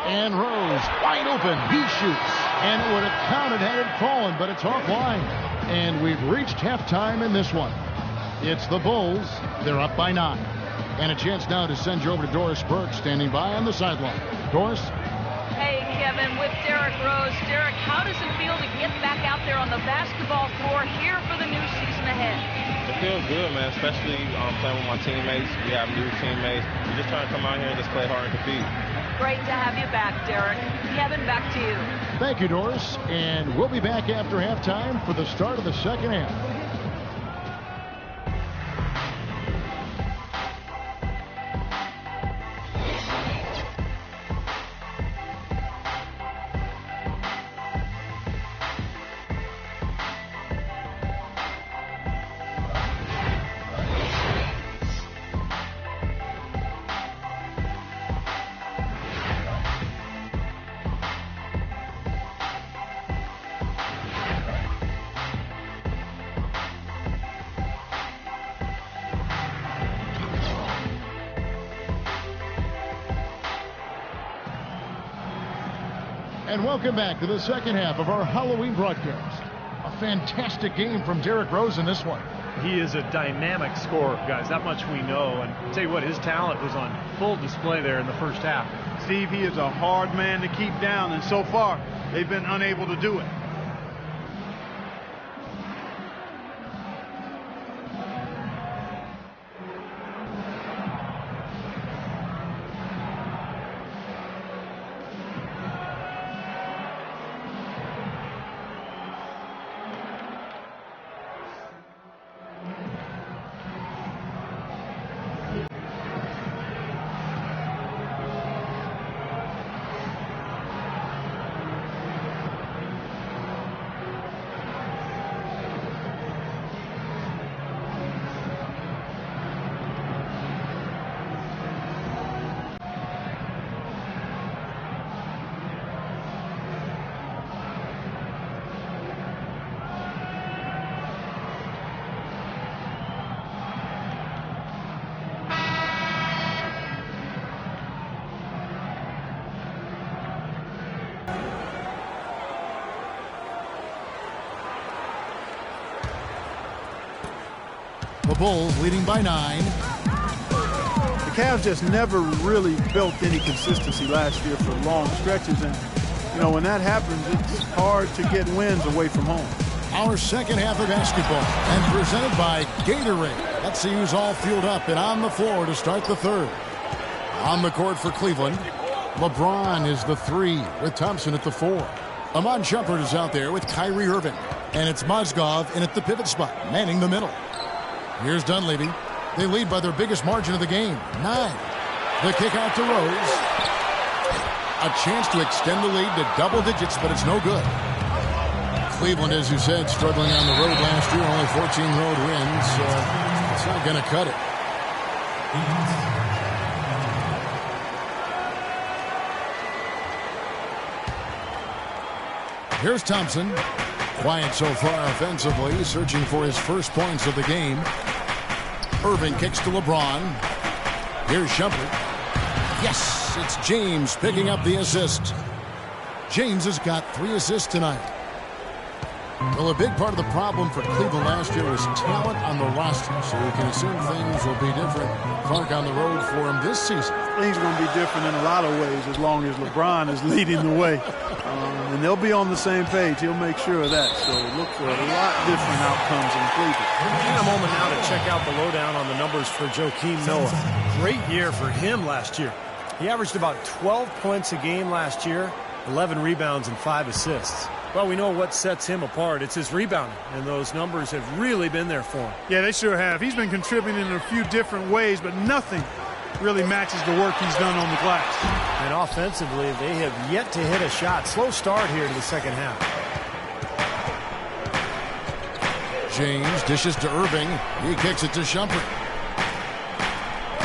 And Rose, wide open. He shoots. And it would have counted had it fallen, but it's offline. And we've reached halftime in this one. It's the Bulls. They're up by 9. And a chance now to send you over to Doris Burke, standing by on the sideline. Doris? Hey, Kevin, with Derrick Rose. Derrick, how does it feel to get back out there on the basketball floor here for the new season ahead? It feels good, man, especially playing with my teammates. We have new teammates. We're just trying to come out here and just play hard and compete. Great to have you back, Derrick. Kevin, back to you. Thank you, Doris. And we'll be back after halftime for the start of the second half. And welcome back to the second half of our Halloween broadcast. A fantastic game from Derrick Rose in this one. He is a dynamic scorer, guys. That much we know. And I'll tell you what, his talent was on full display there in the first half. Steve, he is a hard man to keep down, and so far, they've been unable to do it. The Bulls leading by 9. The Cavs just never really built any consistency last year for long stretches. And, you know, when that happens, it's hard to get wins away from home. Our second half of basketball, and presented by Gatorade. Let's see who's all fueled up and on the floor to start the third. On the court for Cleveland, LeBron is the 3 with Thompson at the 4. Amon Shumpert is out there with Kyrie Irving. And it's Mozgov in at the pivot spot, manning the middle. Here's Dunleavy. They lead by their biggest margin of the game, 9. The kick out to Rose. A chance to extend the lead to double digits, but it's no good. Cleveland, as you said, struggling on the road last year, only 14 road wins. It's not going to cut it. Here's Thompson. Quiet so far offensively, searching for his first points of the game. Irving kicks to LeBron. Here's Shumpert. Yes, it's James picking up the assist. James has got 3 assists tonight. Well, a big part of the problem for Cleveland last year was talent on the roster, so we can assume things will be different. Clark on the road for him this season. Things are going to be different in a lot of ways as long as LeBron is leading the way. And they'll be on the same page. He'll make sure of that. So look for a lot different outcomes in Cleveland. In a moment now to check out the lowdown on the numbers for Joakim Noah. Great year for him last year. He averaged about 12 points a game last year, 11 rebounds and 5 assists. Well, we know what sets him apart. It's his rebounding, and those numbers have really been there for him. Yeah, they sure have. He's been contributing in a few different ways, but nothing really matches the work he's done on the glass. And offensively, they have yet to hit a shot. Slow start here to the second half. James dishes to Irving. He kicks it to Shumpert.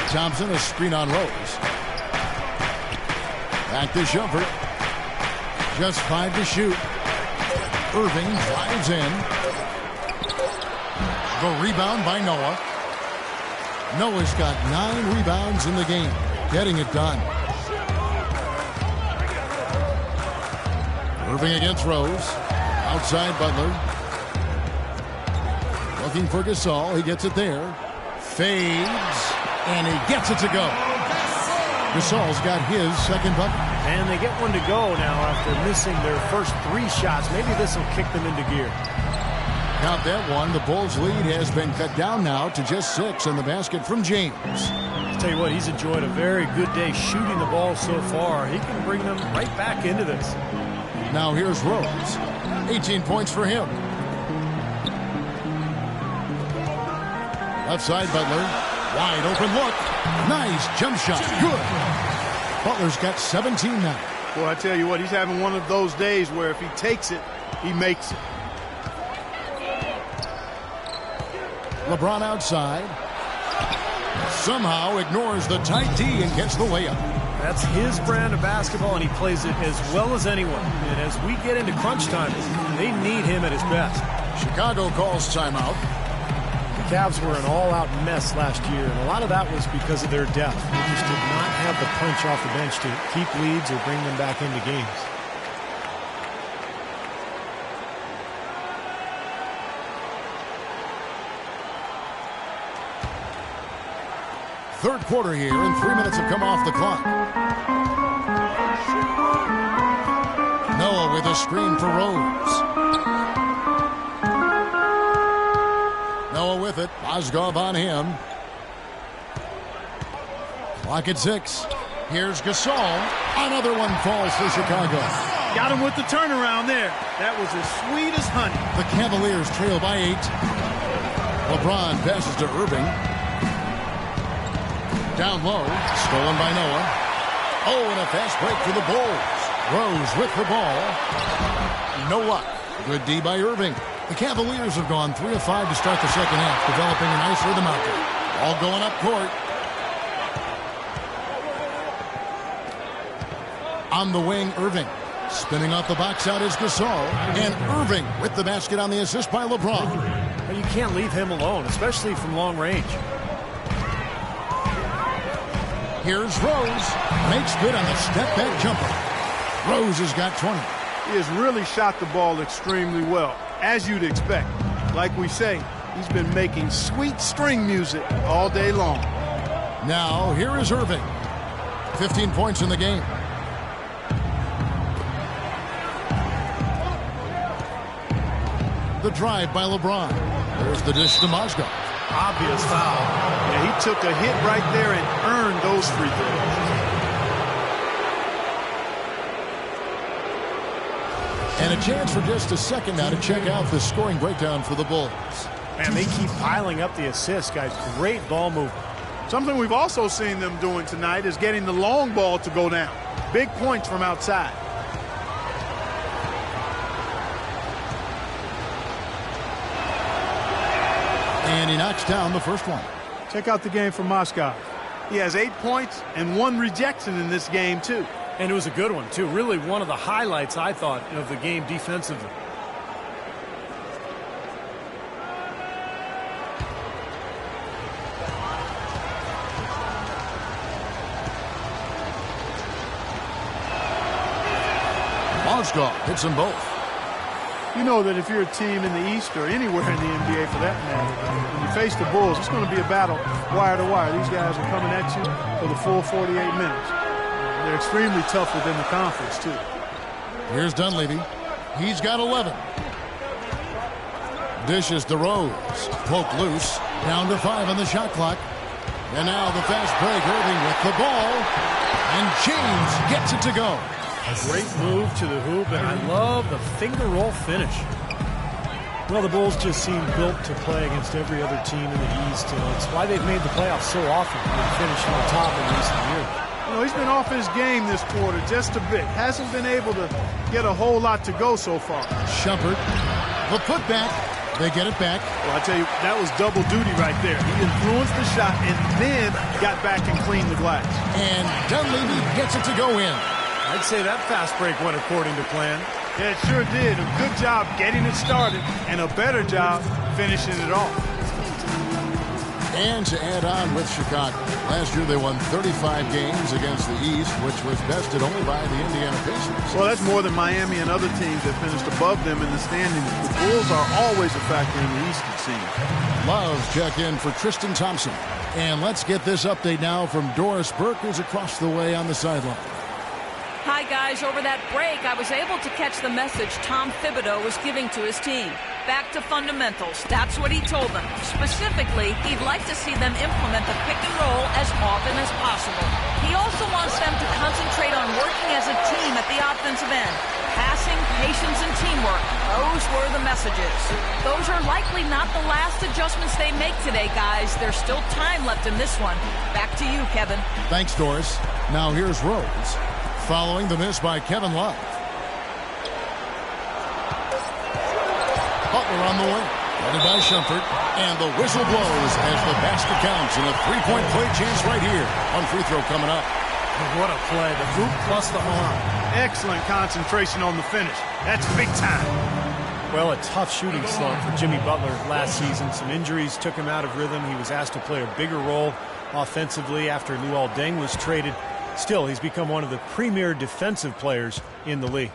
Thompson, a screen on Rose. Back to Shumpert. Just 5 to shoot. Irving drives in. The rebound by Noah. Noah's got 9 rebounds in the game. Getting it done. Irving against Rose. Outside Butler. Looking for Gasol. He gets it there. Fades. And he gets it to go. Gasol's got his second bucket. And they get one to go now after missing their first 3 shots. Maybe this will kick them into gear. Count that one. The Bulls' lead has been cut down now to just 6 in the basket from James. I'll tell you what, he's enjoyed a very good day shooting the ball so far. He can bring them right back into this. Now here's Rose. 18 points for him. Left side, Butler. Wide open look. Nice jump shot. Good. Butler's got 17 now. Well, I tell you what, he's having one of those days where if he takes it, he makes it. LeBron outside. Somehow ignores the tight D and gets the layup. That's his brand of basketball, and he plays it as well as anyone. And as we get into crunch time, they need him at his best. Chicago calls timeout. The Cavs were an all-out mess last year, and a lot of that was because of their depth. They just did not have the punch off the bench to keep leads or bring them back into games. Third quarter here, and 3 minutes have come off the clock. Noah with a screen for Rose. Noah with it. Mozgov on him. Clock at 6. Here's Gasol. Another one falls for Chicago. Got him with the turnaround there. That was as sweet as honey. The Cavaliers trail by 8. LeBron passes to Irving. Down low. Stolen by Noah. Oh, and a fast break for the Bulls. Rose with the ball. No luck. Good D by Irving. The Cavaliers have gone 3 of 5 to start the second half, developing a nice rhythm out there. All going up court. On the wing, Irving. Spinning off the box out is Gasol. And Irving with the basket on the assist by LeBron. Well, you can't leave him alone, especially from long range. Here's Rose. Makes good on the step-back jumper. Rose has got 20. He has really shot the ball extremely well, as you'd expect. Like we say, he's been making sweet string music all day long. Now, here is Irving. 15 points in the game. The drive by LeBron. There's the dish to Mozgov. Obvious foul. Yeah, he took a hit right there and earned those free throws. And a chance for just a second now to check out the scoring breakdown for the Bulls. Man, they keep piling up the assists, guys. Great ball movement. Something we've also seen them doing tonight is getting the long ball to go down. Big points from outside. And he knocks down the first one. Check out the game for Mozgov. He has 8 points and 1 rejection in this game, too. And it was a good one, too. Really one of the highlights, I thought, of the game defensively. Mozgov hits them both. You know that if you're a team in the East or anywhere in the NBA for that matter, when you face the Bulls, it's going to be a battle wire to wire. These guys are coming at you for the full 48 minutes. They're extremely tough within the conference, too. Here's Dunleavy. He's got 11. Dishes to Rose. Poked loose. Down to 5 on the shot clock. And now the fast break. Irving with the ball. And James gets it to go. A great move to the hoop, and I love the finger roll finish. Well, the Bulls just seem built to play against every other team in the East, and it's why they've made the playoffs so often and finishing on top in recent years. You know, he's been off his game this quarter just a bit. Hasn't been able to get a whole lot to go so far. Shumpert, the putback. They get it back. Well, I tell you, that was double duty right there. He influenced the shot and then got back and cleaned the glass. And Dunleavy gets it to go in. I'd say that fast break went according to plan. Yeah, it sure did. A good job getting it started and a better job finishing it off. And to add on with Chicago, last year they won 35 games against the East, which was bested only by the Indiana Pacers. Well, that's more than Miami and other teams that finished above them in the standings. The Bulls are always a factor in the East, it seems. Love's check in for Tristan Thompson. And let's get this update now from Doris Burke, who's across the way on the sideline. Hi, guys. Over that break, I was able to catch the message Tom Thibodeau was giving to his team. Back to fundamentals. That's what he told them. Specifically, he'd like to see them implement the pick and roll as often as possible. He also wants them to concentrate on working as a team at the offensive end. Passing, patience, and teamwork. Those were the messages. Those are likely not the last adjustments they make today, guys. There's still time left in this one. Back to you, Kevin. Thanks, Doris. Now here's Rose. Following the miss by Kevin Love. Butler on the wing. Guarded by Shumpert. And the whistle blows as the basket counts. And a three-point play chance right here. One free throw coming up. What a play. The hoop plus the arm. Excellent concentration on the finish. That's big time. Well, a tough shooting slump for Jimmy Butler last season. Some injuries took him out of rhythm. He was asked to play a bigger role offensively after Luol Deng was traded. Still, he's become one of the premier defensive players in the league.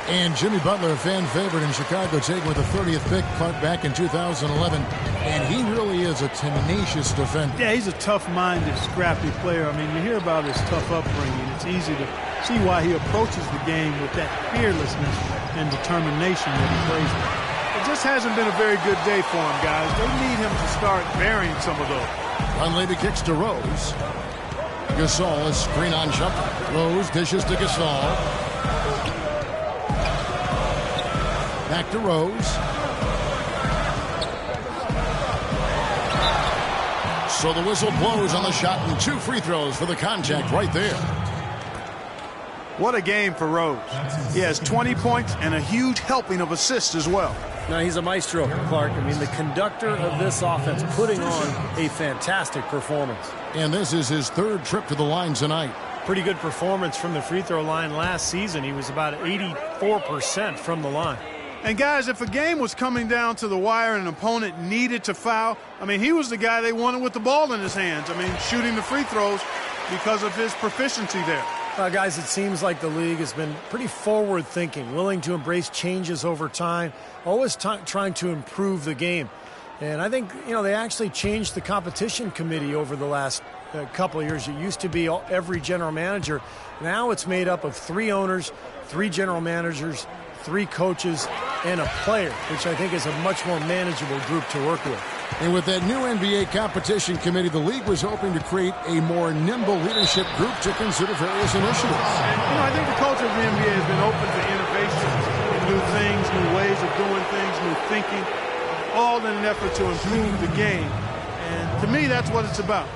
And Jimmy Butler, a fan favorite in Chicago, taken with the 30th pick back in 2011. And he really is a tenacious defender. Yeah, he's a tough-minded, scrappy player. I mean, you hear about his tough upbringing. It's easy to see why he approaches the game with that fearlessness and determination that he plays with. It just hasn't been a very good day for him, guys. They need him to start varying some of those. Dunleavy kicks to Rose. Gasol is screen on Shumpert. Rose dishes to Gasol. Back to Rose. So the whistle blows on the shot and 2 free throws for the contact right there. What a game for Rose. He has 20 points and a huge helping of assists as well. Now, he's a maestro, Clark. I mean, the conductor of this offense, putting on a fantastic performance. And this is his 3rd trip to the line tonight. Pretty good performance from the free throw line last season. He was about 84% from the line. And, guys, if a game was coming down to the wire and an opponent needed to foul, I mean, he was the guy they wanted with the ball in his hands. I mean, shooting the free throws because of his proficiency there. Guys, it seems like the league has been pretty forward-thinking, willing to embrace changes over time, always trying to improve the game. And I think, you know, they actually changed the competition committee over the last couple of years. It used to be every general manager. Now it's made up of 3 owners, 3 general managers, 3 coaches, and a player, which I think is a much more manageable group to work with. And with that new NBA competition committee, the league was hoping to create a more nimble leadership group to consider various initiatives. You know, I think the culture of the NBA has been open to innovations, new things, new ways of doing things, new thinking, all in an effort to improve the game. And to me, that's what it's about.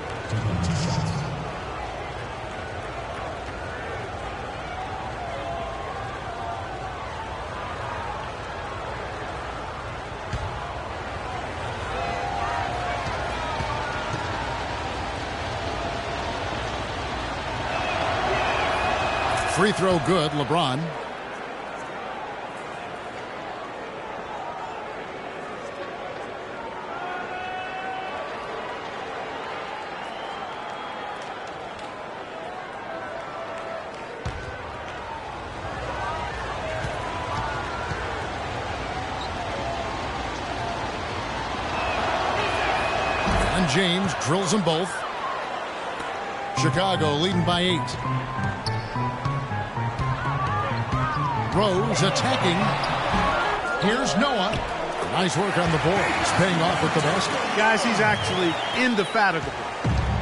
Free throw good, LeBron. And James drills them both. Chicago leading by 8. Rose attacking. Here's Noah. Nice work on the boards, paying off with the basket. Guys, he's actually indefatigable.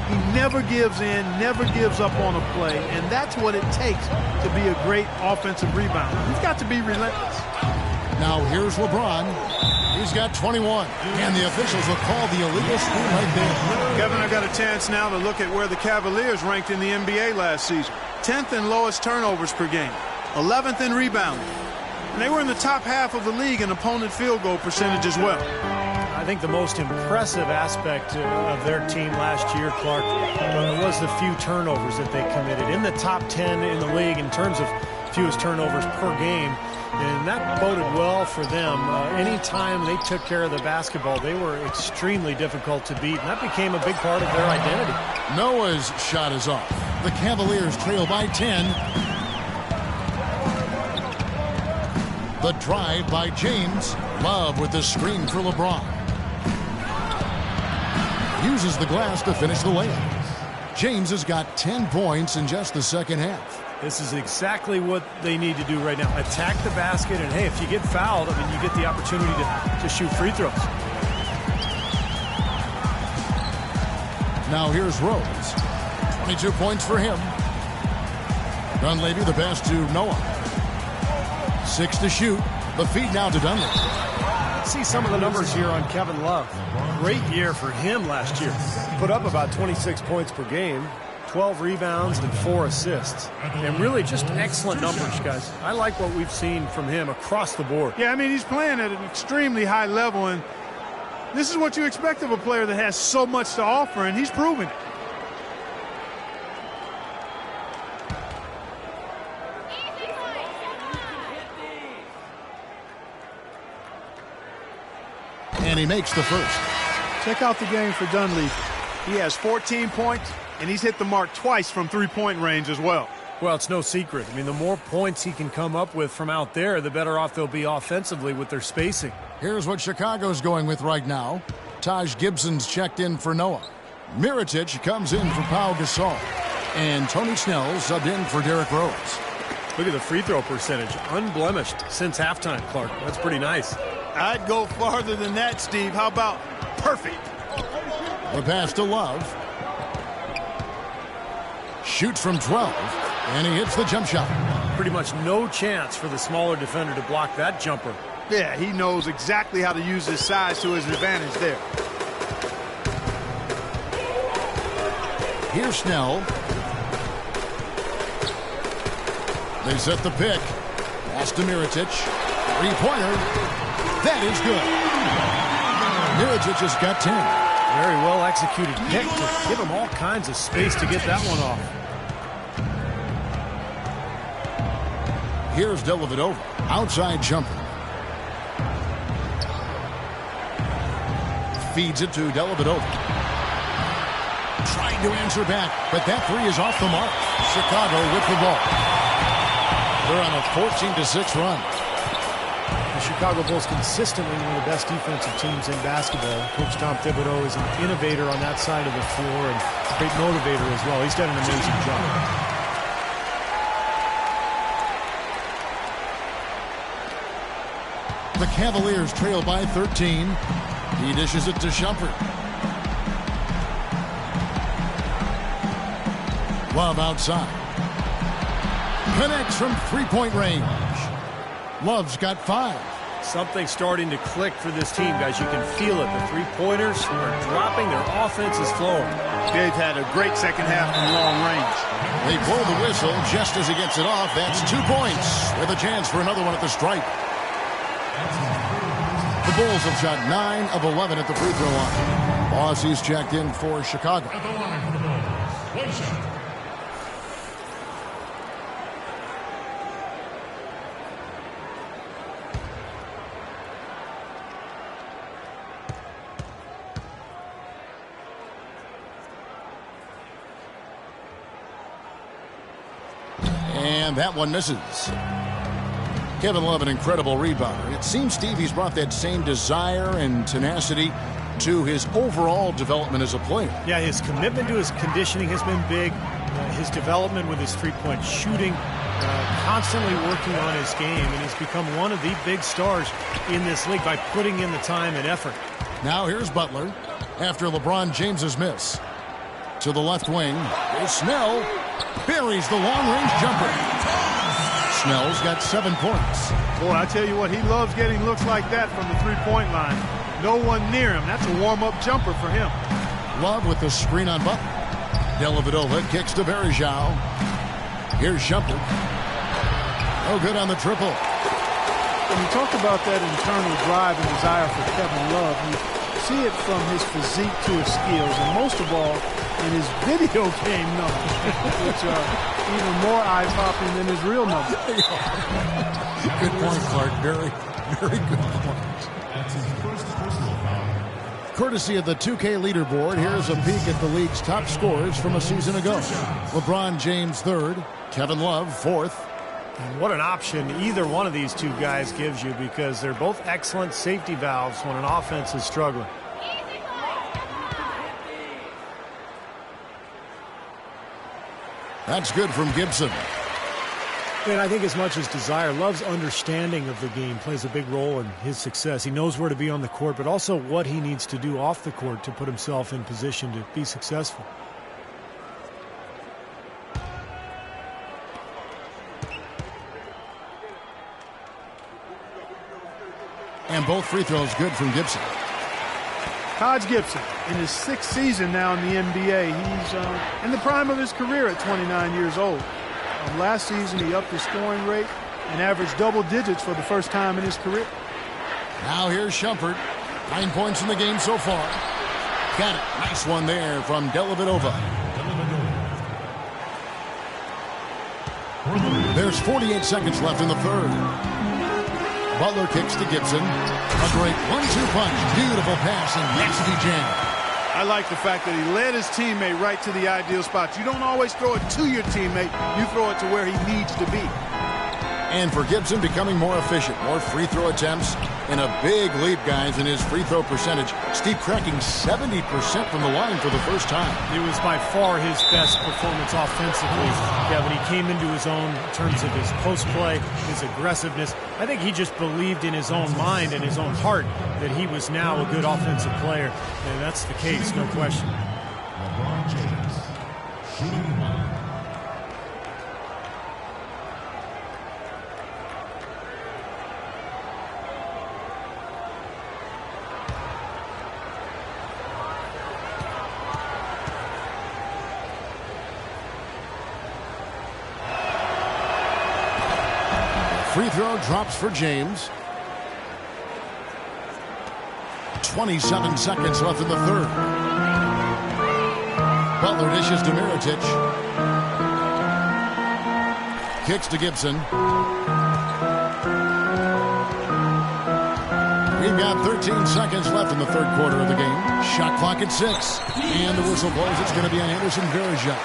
He never gives in, never gives up on a play, and that's what it takes to be a great offensive rebounder. He's got to be relentless. Now here's LeBron. He's got 21, and the officials will call the illegal screen right there. Kevin, I got a chance now to look at where the Cavaliers ranked in the NBA last season. 10th in lowest turnovers per game, 11th in rebounding. And they were in the top half of the league in opponent field goal percentage as well. I think the most impressive aspect of their team last year, Clark, was the few turnovers that they committed. In the top 10 in the league in terms of fewest turnovers per game. And that boded well for them. Anytime they took care of the basketball, they were extremely difficult to beat. And that became a big part of their identity. Noah's shot is off. The Cavaliers trail by 10. The drive by James. Love with the screen for LeBron. Uses the glass to finish the layup. James has got 10 points in just the second half. This is exactly what they need to do right now. Attack the basket, and hey, if you get fouled, I mean, you get the opportunity to shoot free throws. Now here's Rose. 22 points for him. Dunleavy the pass to Noah. 6 to shoot. The feed now to Dunleavy. See some of the numbers here on Kevin Love. Great year for him last year. Put up about 26 points per game. 12 rebounds and 4 assists. And really just excellent numbers, guys. I like what we've seen from him across the board. Yeah, I mean, he's playing at an extremely high level, and this is what you expect of a player that has so much to offer, and he's proven it. And he makes the first. Check out the game for Dunleavy. He has 14 points. And he's hit the mark twice from three-point range as well. Well, it's no secret. I mean, the more points he can come up with from out there, the better off they'll be offensively with their spacing. Here's what Chicago's going with right now. Taj Gibson's checked in for Noah. Mirotic comes in for Pau Gasol. And Tony Snell subbed in for Derrick Rose. Look at the free throw percentage. Unblemished since halftime, Clark. That's pretty nice. I'd go farther than that, Steve. How about perfect? The pass to Love. Shoots from 12, and he hits the jump shot. Pretty much no chance for the smaller defender to block that jumper. Yeah, he knows exactly how to use his size to his advantage there. Here's Snell. They set the pick. Pass to Mirotic. Three-pointer. That is good. Mirotic has got 10. Very well executed pick to give him all kinds of space to get that one off. Here's Dellavedova. Outside jumper. Feeds it to Dellavedova. Trying to answer back, but that three is off the mark. Chicago with the ball. They're on a 14-6 run. The Chicago Bulls consistently one of the best defensive teams in basketball. Coach Tom Thibodeau is an innovator on that side of the floor and a great motivator as well. He's done an amazing job. The Cavaliers trail by 13. He dishes it to Shumpert. Love outside. Connects from three-point range. Love's got 5. Something starting to click for this team, guys. You can feel it. The three-pointers are dropping. Their offense is flowing. They've had a great second half from long range. They blow the whistle just as he gets it off. That's 2 points with a chance for another one at the stripe. The Bulls have shot 9 of 11 at the free throw line. Bossy's checked in for Chicago. At the line for the Bulls, 1 shot. And that one misses. Kevin Love, an incredible rebounder. It seems, Steve, he's brought that same desire and tenacity to his overall development as a player. Yeah, his commitment to his conditioning has been big. His development with his three-point shooting, constantly working on his game, and he's become one of the big stars in this league by putting in the time and effort. Now here's Butler after LeBron James's miss. To the left wing, here's Snell. Buries the long-range jumper. Snell's got 7 points. Boy, I tell you what, he loves getting looks like that from the three-point line. No one near him. That's a warm-up jumper for him. Love with the screen on Butler. Dellavedova kicks to Bergeau. Here's Shumpert. No good on the triple. When you talk about that internal drive and desire for Kevin Love, you see it from his physique to his skills, and most of all, in his video game numbers, which are even more eye-popping than his real numbers. Good point, Clark. Very, very good point. That's his first personal foul. Courtesy of the 2K leaderboard, here's a peek at the league's top scorers from a season ago. LeBron James 3rd, Kevin Love 4th. And what an option either one of these two guys gives you, because they're both excellent safety valves when an offense is struggling. That's good from Gibson. And I think as much as desire, Love's understanding of the game plays a big role in his success. He knows where to be on the court, but also what he needs to do off the court to put himself in position to be successful. And both free throws good from Gibson. Taj Gibson, in his 6th season now in the NBA, he's in the prime of his career at 29 years old. Last season, he upped his scoring rate and averaged double digits for the first time in his career. Now here's Shumpert. 9 points in the game so far. Got it. Nice one there from Dellavedova. There's 48 seconds left in the 3rd. Butler kicks to Gibson. A great 1-2 punch. Beautiful pass and nasty jam. I like the fact that he led his teammate right to the ideal spot. You don't always throw it to your teammate. You throw it to where he needs to be. And for Gibson, becoming more efficient, more free throw attempts, and a big leap, guys, in his free throw percentage. Steve cracking 70% from the line for the first time. It was by far his best performance offensively, Kevin. He came into his own in terms of his post play, his aggressiveness. I think he just believed in his own mind and his own heart that he was now a good offensive player. And that's the case, no question. LeBron James, shooting 1. Free throw drops for James. 27 seconds left in the 3rd. Butler dishes to Mirotic. Kicks to Gibson. We've got 13 seconds left in the 3rd quarter of the game. Shot clock at 6. And the whistle blows. It's going to be on Anderson Varejao.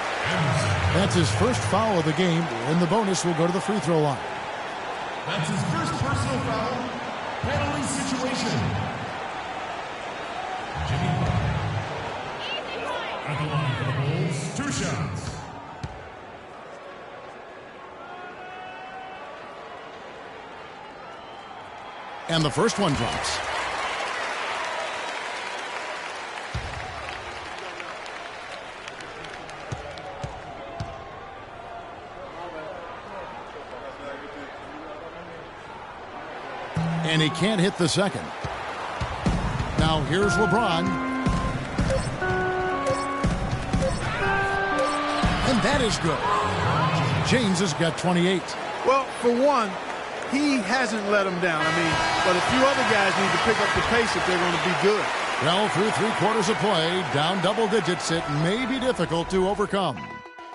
That's his first foul of the game, and the bonus will go to the free throw line. That's his first personal foul. Penalty situation. Jimmy Butler. At the line for the Bulls, 2 shots. And the first one drops. And he can't hit the second. Now here's LeBron. And that is good. James has got 28. Well, for one, he hasn't let him down. But a few other guys need to pick up the pace if they're going to be good. Well, through 3 quarters of play, down double digits, it may be difficult to overcome.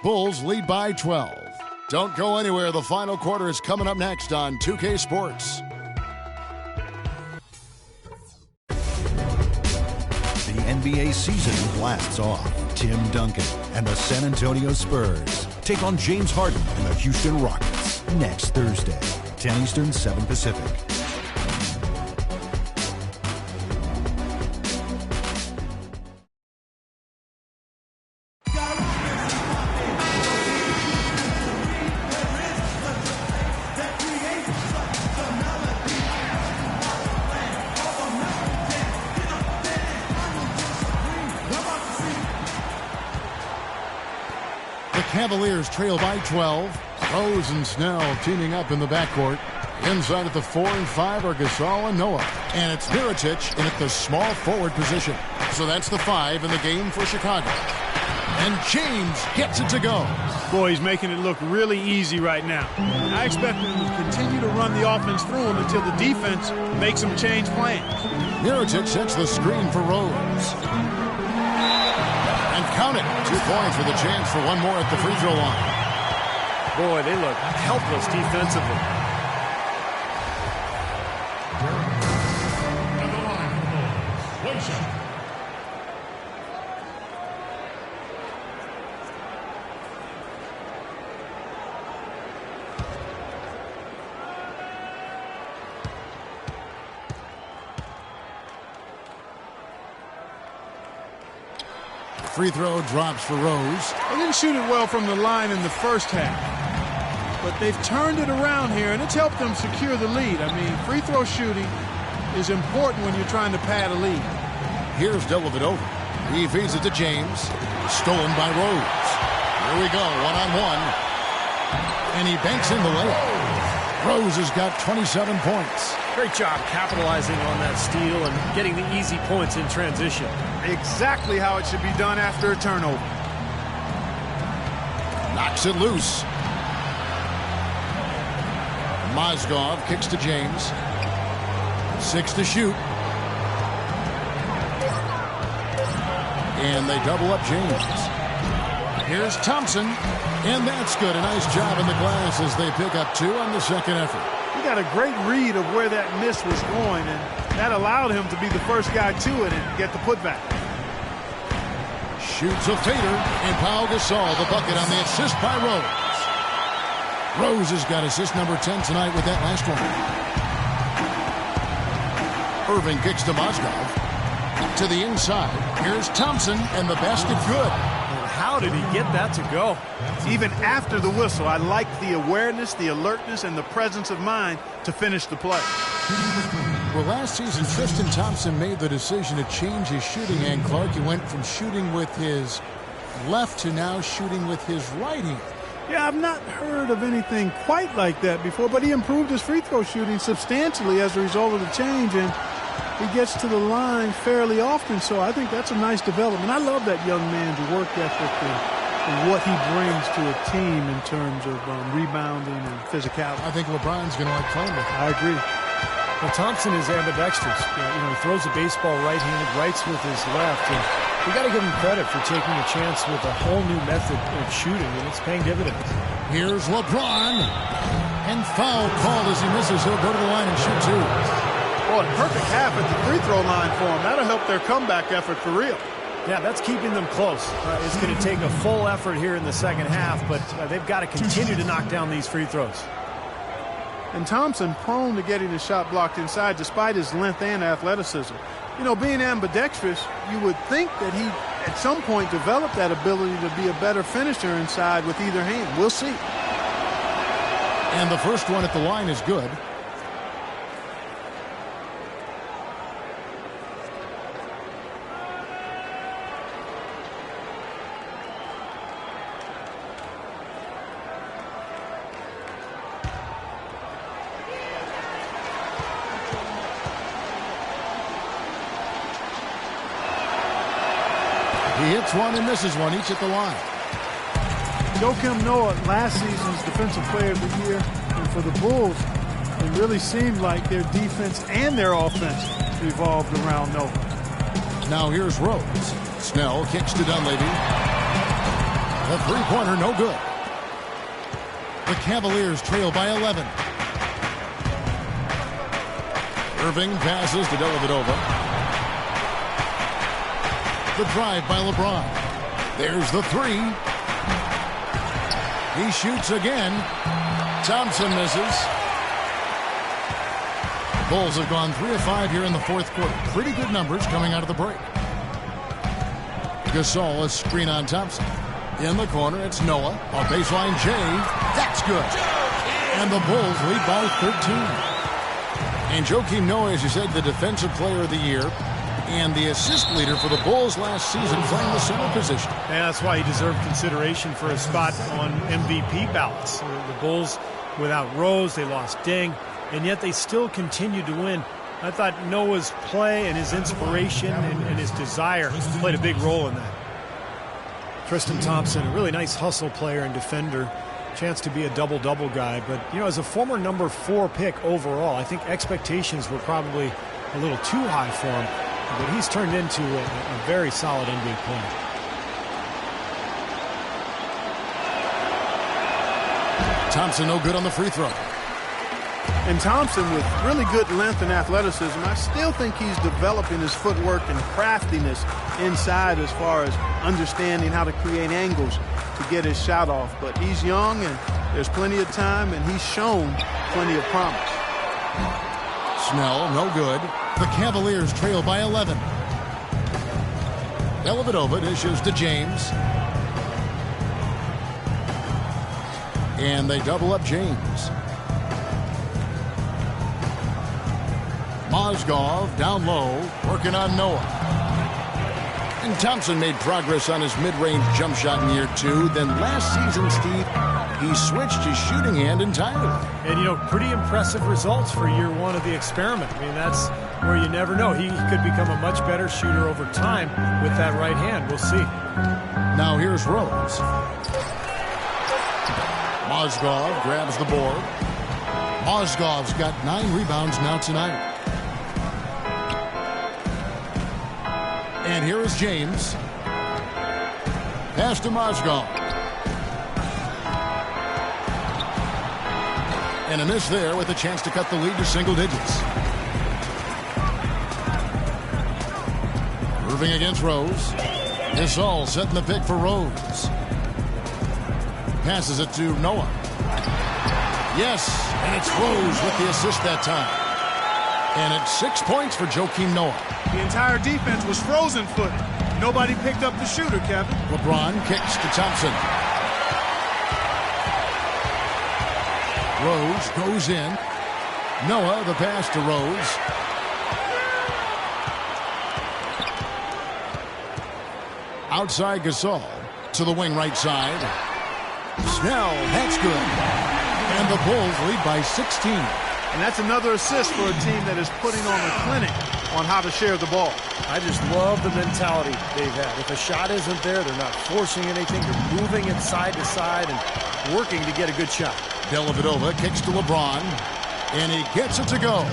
Bulls lead by 12. Don't go anywhere. The final quarter is coming up next on 2K Sports. NBA season blasts off. Tim Duncan and the San Antonio Spurs take on James Harden and the Houston Rockets next Thursday, 10 Eastern, 7 Pacific. Cavaliers trail by 12. Rose and Snell teaming up in the backcourt. Inside at the 4 and 5 are Gasol and Noah. And it's Mirotic in at the small forward position. So that's the 5 in the game for Chicago. And James gets it to go. Boy, he's making it look really easy right now. I expect him to continue to run the offense through him until the defense makes him change plans. Mirotic sets the screen for Rose. And count it. 2 points with a chance for one more at the free throw line. Boy, they look helpless defensively. And the line, one shot. Free throw drops for Rose. They didn't shoot it well from the line in the first half, but they've turned it around here, and it's helped them secure the lead. I mean, free throw shooting is important when you're trying to pad a lead. Here's Dellavedova. He feeds it to James. Stolen by Rose. Here we go, one-on-one. And he banks in the layup. Rose has got 27 points. Great job capitalizing on that steal and getting the easy points in transition. Exactly how it should be done after a turnover. Knocks it loose. Mozgov kicks to James. 6 to shoot. And they double up James. Here's Thompson. And that's good. A nice job in the glass as they pick up 2 on the second effort. He got a great read of where that miss was going, and that allowed him to be the first guy to it and get the putback. Shoots a fader, and Pau Gasol the bucket on the assist by Rose. Rose has got assist number 10 tonight with that last one. Irving kicks to Mozgov. To the inside. Here's Thompson, and the basket good. How did he get that to go? Even after the whistle, I like the awareness, the alertness, and the presence of mind to finish the play. Well, last season, Tristan Thompson made the decision to change his shooting hand, Clark. He went from shooting with his left to now shooting with his right hand. Yeah, I've not heard of anything quite like that before, but he improved his free throw shooting substantially as a result of the change, and he gets to the line fairly often, so I think that's a nice development. I love that young man's work ethic and what he brings to a team in terms of rebounding and physicality. I think LeBron's going to like playing with him. I agree. Well, Thompson is ambidextrous. He throws a baseball right-handed, writes with his left, and we got to give him credit for taking a chance with a whole new method of shooting, and it's paying dividends. Here's LeBron, and foul called as he misses. He'll go to the line and shoot 2. Boy, perfect half at the free throw line for him. That'll help their comeback effort for real. Yeah, that's keeping them close. It's going to take a full effort here in the second half, but they've got to continue to knock down these free throws. And Thompson prone to getting his shot blocked inside despite his length and athleticism. Being ambidextrous, you would think that he at some point developed that ability to be a better finisher inside with either hand. We'll see. And the first one at the line is good. He hits one and misses one, each at the line. Joakim Noah, last season's Defensive Player of the Year. And for the Bulls, it really seemed like their defense and their offense revolved around Noah. Now here's Rose. Snell kicks to Dunleavy. The three-pointer, no good. The Cavaliers trail by 11. Irving passes to Dellavedova. The drive by LeBron. There's the 3. He shoots again. Thompson misses. Bulls have gone 3 of 5 here in the fourth quarter. Pretty good numbers coming out of the break. Gasol, a screen on Thompson. In the corner, it's Noah. A baseline J. That's good. And the Bulls lead by 13. And Joakim Noah, as you said, the Defensive Player of the Year. And the assist leader for the Bulls last season playing the center position. And that's why he deserved consideration for a spot on MVP ballots. The Bulls without Rose, they lost Deng, and yet they still continued to win. I thought Noah's play and his inspiration and his desire played a big role in that. Tristan Thompson, a really nice hustle player and defender. Chance to be a double-double guy. But, you know, as a former number 4 pick overall, I think expectations were probably a little too high for him. But he's turned into a very solid NBA player. Thompson no good on the free throw. And Thompson, with really good length and athleticism, I still think he's developing his footwork and craftiness inside as far as understanding how to create angles to get his shot off. But he's young, and there's plenty of time, and he's shown plenty of promise. Snell, no good. The Cavaliers trail by 11. Dellavedova dishes to James. And they double up James. Mozgov down low, working on Noah. And Thompson made progress on his mid-range jump shot in year 2. Then last season, Steve, he switched his shooting hand entirely. And, you know, pretty impressive results for year 1 of the experiment. I mean, that's where you never know. He could become a much better shooter over time with that right hand. We'll see. Now here's Rose. Mozgov grabs the board. Mozgov's got 9 rebounds now tonight. And here is James. Pass to Mozgov. And a miss there with a chance to cut the lead to single digits. Irving against Rose. Gasol setting the pick for Rose. Passes it to Noah. Yes, and it's Rose with the assist that time. And it's 6 points for Joakim Noah. The entire defense was frozen-footed. Nobody picked up the shooter, Kevin. LeBron kicks to Thompson. Rose goes in. Noah, the pass to Rose. Outside Gasol to the wing right side. Snell, that's good. And the Bulls lead by 16. And that's another assist for a team that is putting on a clinic on how to share the ball. I just love the mentality they've had. If a shot isn't there, they're not forcing anything. They're moving it side to side and working to get a good shot. Dellavedova kicks to LeBron, and he gets it to go.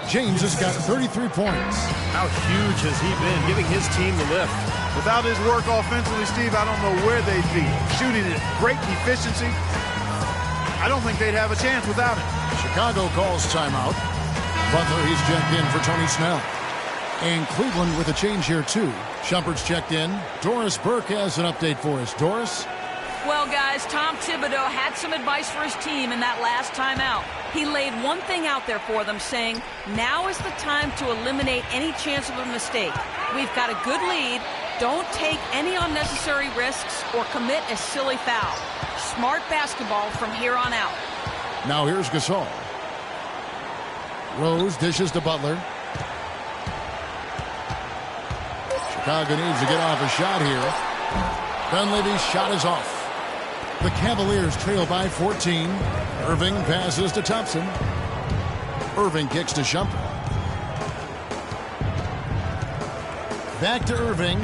James has got 33 points. How huge has he been, giving his team the lift? Without his work offensively, Steve, I don't know where they'd be. Shooting at great efficiency. I don't think they'd have a chance without him. Chicago calls timeout. Butler, he's checked in for Tony Snell. And Cleveland with a change here, too. Shumpert's checked in. Doris Burke has an update for us. Doris? Well, guys, Tom Thibodeau had some advice for his team in that last timeout. He laid one thing out there for them, saying, now is the time to eliminate any chance of a mistake. We've got a good lead. Don't take any unnecessary risks or commit a silly foul. Smart basketball from here on out. Now here's Gasol. Rose dishes to Butler. Chicago needs to get off a shot here. Dunleavy's shot is off. The Cavaliers trail by 14. Irving passes to Thompson. Irving kicks to Shumpert. Back to Irving.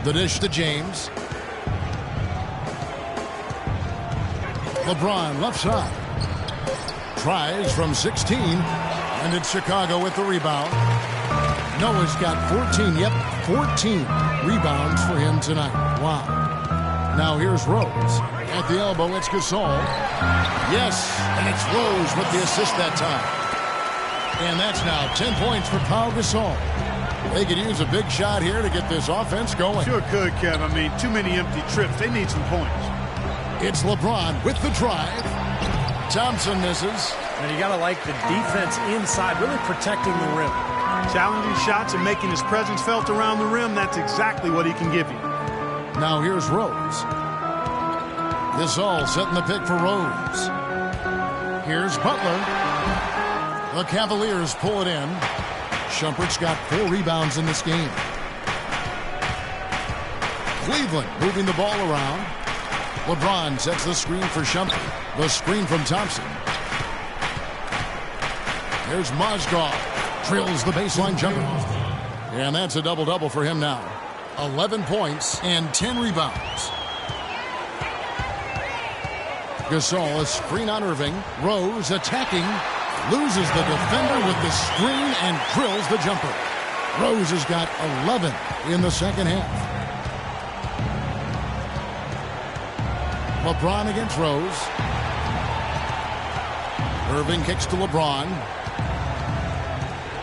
The dish to James. LeBron left side. Tries from 16. And it's Chicago with the rebound. Noah's got 14. Yep, 14 rebounds for him tonight. Wow. Now here's Rose. At the elbow, it's Gasol. Yes, and it's Rose with the assist that time. And that's now 10 points for Pau Gasol. They could use a big shot here to get this offense going. Sure could, Kev. I mean, too many empty trips. They need some points. It's LeBron with the drive. Thompson misses. And you got to like the defense inside, really protecting the rim. Challenging shots and making his presence felt around the rim, that's exactly what he can give you. Now here's Rose. Gasol setting the pick for Rose. Here's Butler. The Cavaliers pull it in. Shumpert's got 4 rebounds in this game. Cleveland moving the ball around. LeBron sets the screen for Shumpert. The screen from Thompson. There's Mozgov. Drills the baseline jumper. And that's a double-double for him now. 11 points and 10 rebounds. Gasol, a screen on Irving. Rose attacking. Loses the defender with the screen and drills the jumper. Rose has got 11 in the second half. LeBron against Rose. Irving kicks to LeBron.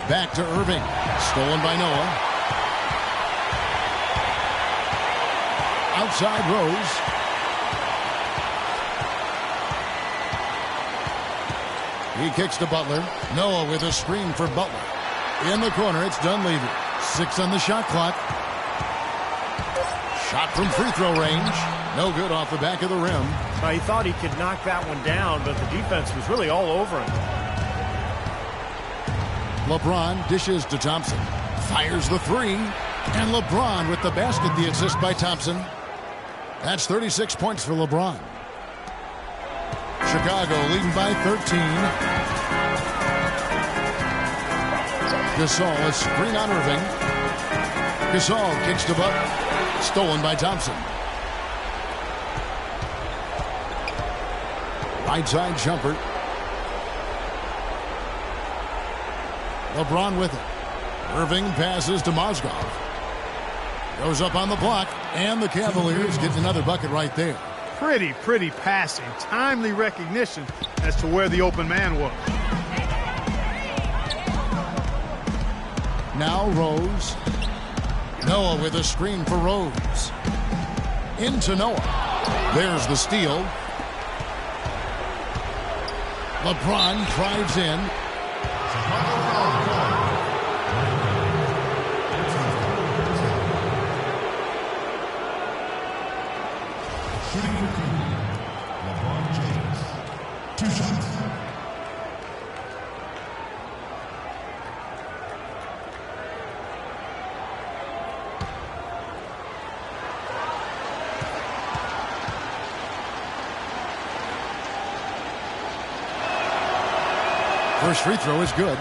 Back to Irving. Stolen by Noah. Outside Rose. He kicks to Butler. Noah with a screen for Butler. In the corner, it's Dunleavy. 6 on the shot clock. Shot from free throw range. No good off the back of the rim. He thought he could knock that one down, but the defense was really all over him. LeBron dishes to Thompson. Fires the 3. And LeBron with the basket, the assist by Thompson. That's 36 points for LeBron. Chicago leading by 13. Gasol, a screen on Irving. Gasol kicks to Butler. Stolen by Thompson. Right side jumper. LeBron with it. Irving passes to Mozgov. Goes up on the block, and the Cavaliers get another bucket right there. Pretty passing. Timely recognition as to where the open man was. Now Rose. Noah with a screen for Rose. Into Noah. There's the steal. LeBron drives in. Shooting for Cleveland, LeBron James. 2 shots. First free throw is good.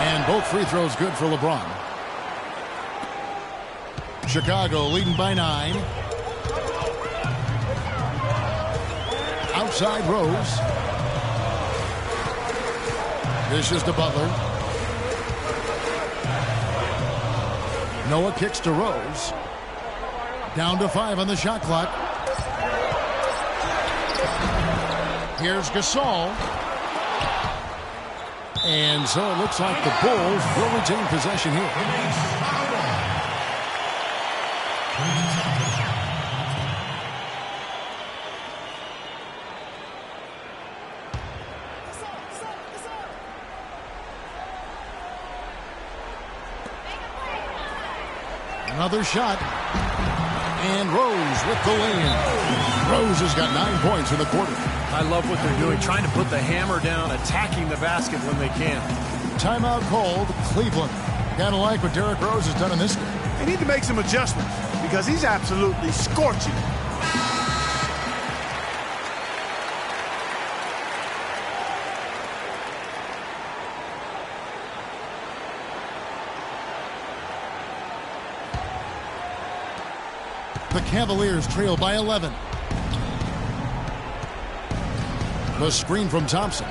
And both free throws good for LeBron. Chicago leading by 9. Outside Rose. This is to Butler. Noah kicks to Rose. Down to 5 on the shot clock. Here's Gasol. And so it looks like the Bulls will retain possession here. Another shot. And Rose with the win. Rose has got 9 points in the quarter. I love what they're doing, trying to put the hammer down, attacking the basket when they can. Timeout called. Cleveland. Kind of like what Derrick Rose has done in this game. They need to make some adjustments because he's absolutely scorching. The Cavaliers trail by 11. The screen from Thompson.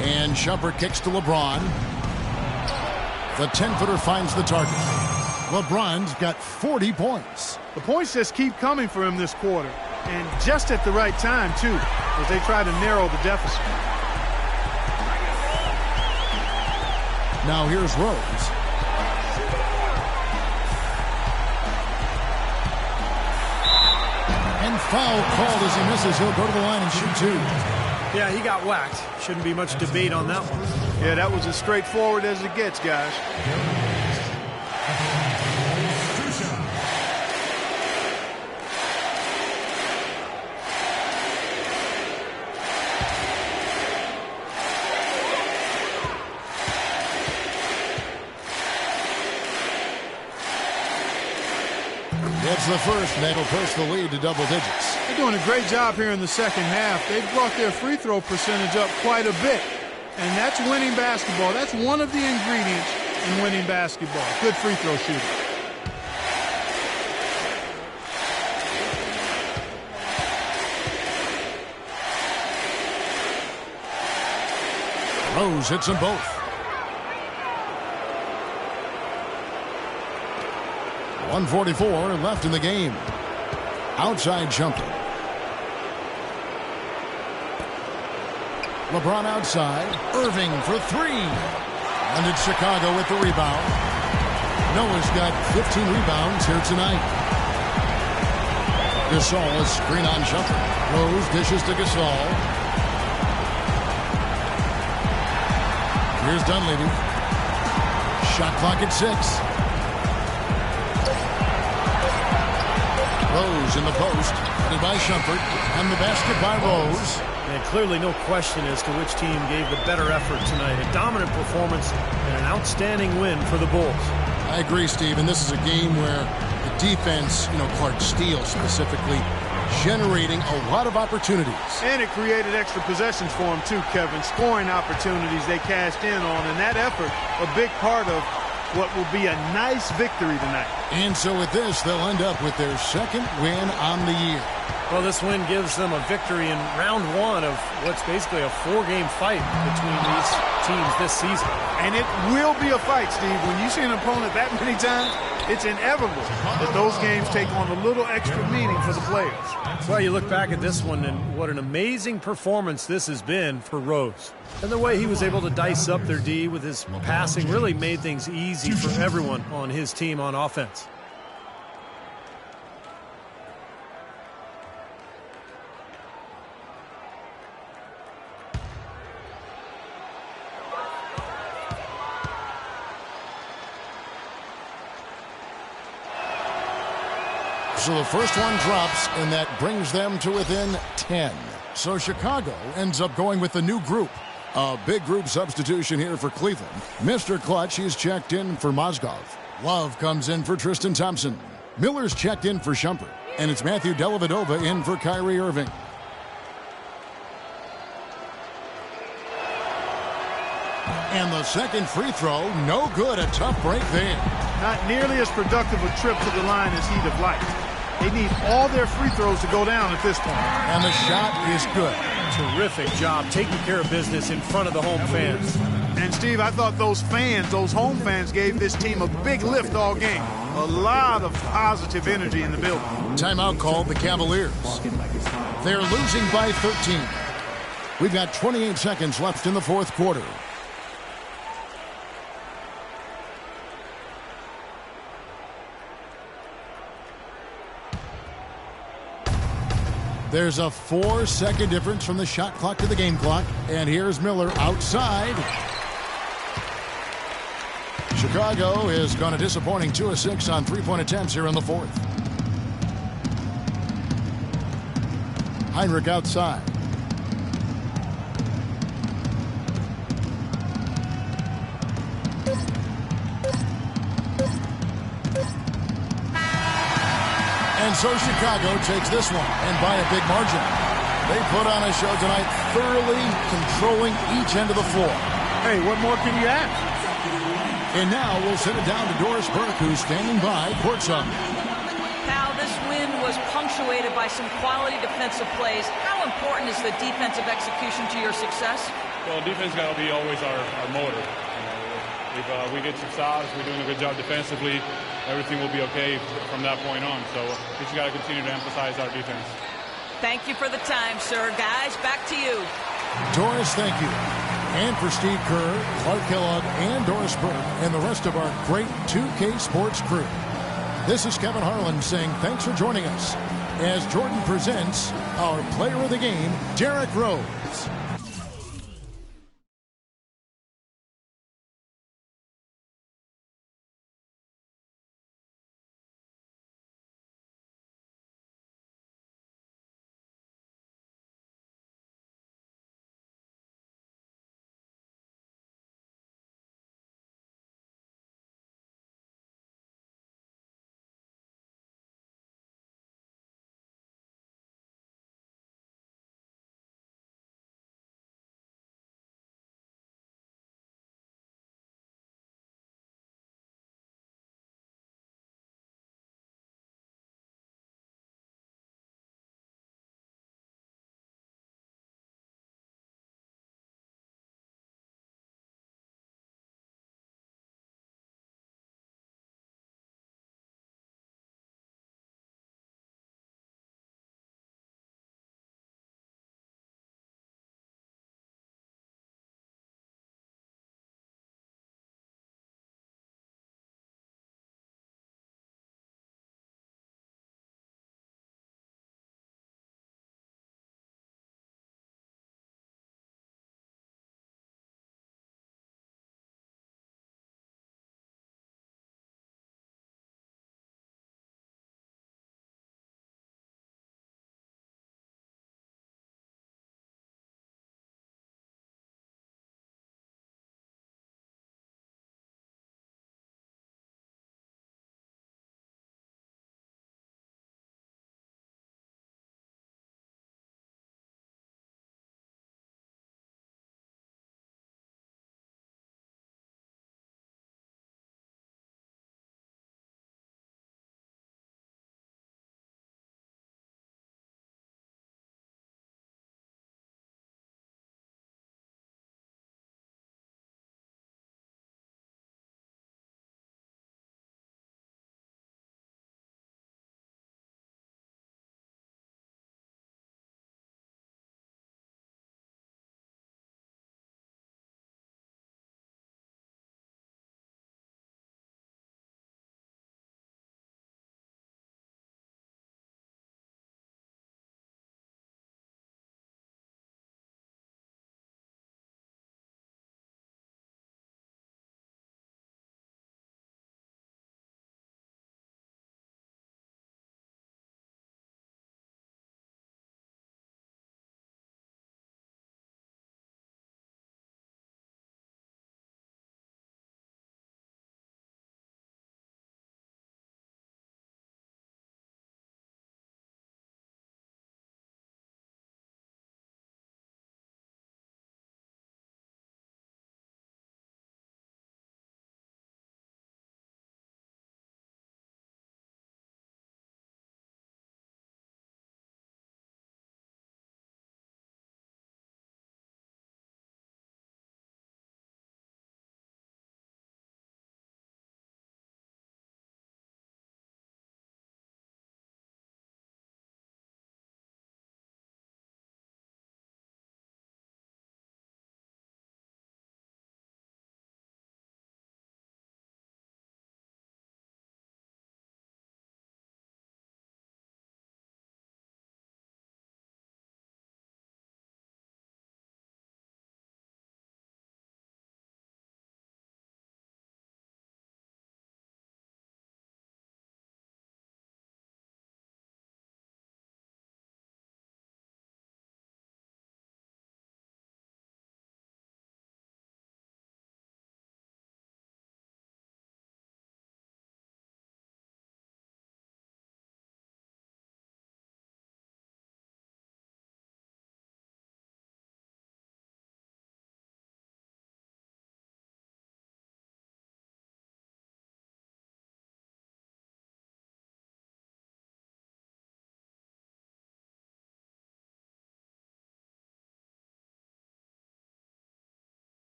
And Shumpert kicks to LeBron. The 10-footer finds the target. LeBron's got 40 points. The points just keep coming for him this quarter. And just at the right time, too, as they try to narrow the deficit. Now here's Rose. foul called as he misses. He'll go to the line and shoot 2. Yeah, he got whacked. Shouldn't be much debate on that one. Yeah, that was as straightforward as it gets, guys. It's the first, and that'll push the lead to double digits. They're doing a great job here in the second half. They've brought their free throw percentage up quite a bit. And that's winning basketball. That's one of the ingredients in winning basketball. Good free throw shooting. Rose hits them both. 1:44 left in the game. Outside jumper. LeBron outside. Irving for 3. And it's Chicago with the rebound. Noah's got 15 rebounds here tonight. Gasol is screen on jumper. Rose dishes to Gasol. Here's Dunleavy. Shot clock at 6. Rose in the post, headed by Shumpert, and the basket by Rose. And clearly no question as to which team gave the better effort tonight. A dominant performance and an outstanding win for the Bulls. I agree, Steve, and this is a game where the defense, Clark Steele specifically, generating a lot of opportunities. And it created extra possessions for them too, Kevin. Scoring opportunities they cashed in on, and that effort, a big part of what will be a nice victory tonight. And so with this, they'll end up with their second win on the year. Well, this win gives them a victory in round 1 of what's basically a 4-game fight between these teams this season. And it will be a fight, Steve. When you see an opponent that many times, it's inevitable that those games take on a little extra meaning for the players. Well, you look back at this one, and what an amazing performance this has been for Rose. And the way he was able to dice up their D with his passing really made things easy for everyone on his team on offense. So the first one drops, and that brings them to within 10. So Chicago ends up going with the new group. A big group substitution here for Cleveland. Mr. Clutch, he's checked in for Mozgov. Love comes in for Tristan Thompson. Miller's checked in for Shumpert. And it's Matthew Dellavedova in for Kyrie Irving. And the second free throw, no good. A tough break there. Not nearly as productive a trip to the line as he'd have liked. They need all their free throws to go down at this point. And the shot is good. Terrific job taking care of business in front of the home fans. And, Steve, I thought those fans, those home fans, gave this team a big lift all game. A lot of positive energy in the building. Timeout called the Cavaliers. They're losing by 13. We've got 28 seconds left in the fourth quarter. There's a 4-second difference from the shot clock to the game clock. And here's Miller outside. Chicago has gone a disappointing 2 of 6 on three-point attempts here in the fourth. Heinrich outside. And so Chicago takes this one, and by a big margin. They put on a show tonight, thoroughly controlling each end of the floor. Hey, what more can you ask? And now we'll send it down to Doris Burke, who's standing by courtside. Pal, this win was punctuated by some quality defensive plays. How important is the defensive execution to your success? Well, defense got to be always our motor. If we get some stops, we're doing a good job defensively, everything will be okay from that point on. So we just got to continue to emphasize our defense. Thank you for the time, sir. Guys, back to you. Doris, thank you. And for Steve Kerr, Clark Kellogg, and Doris Burke, and the rest of our great 2K Sports crew. This is Kevin Harlan saying thanks for joining us. as Jordan presents our player of the game, Derrick Rose.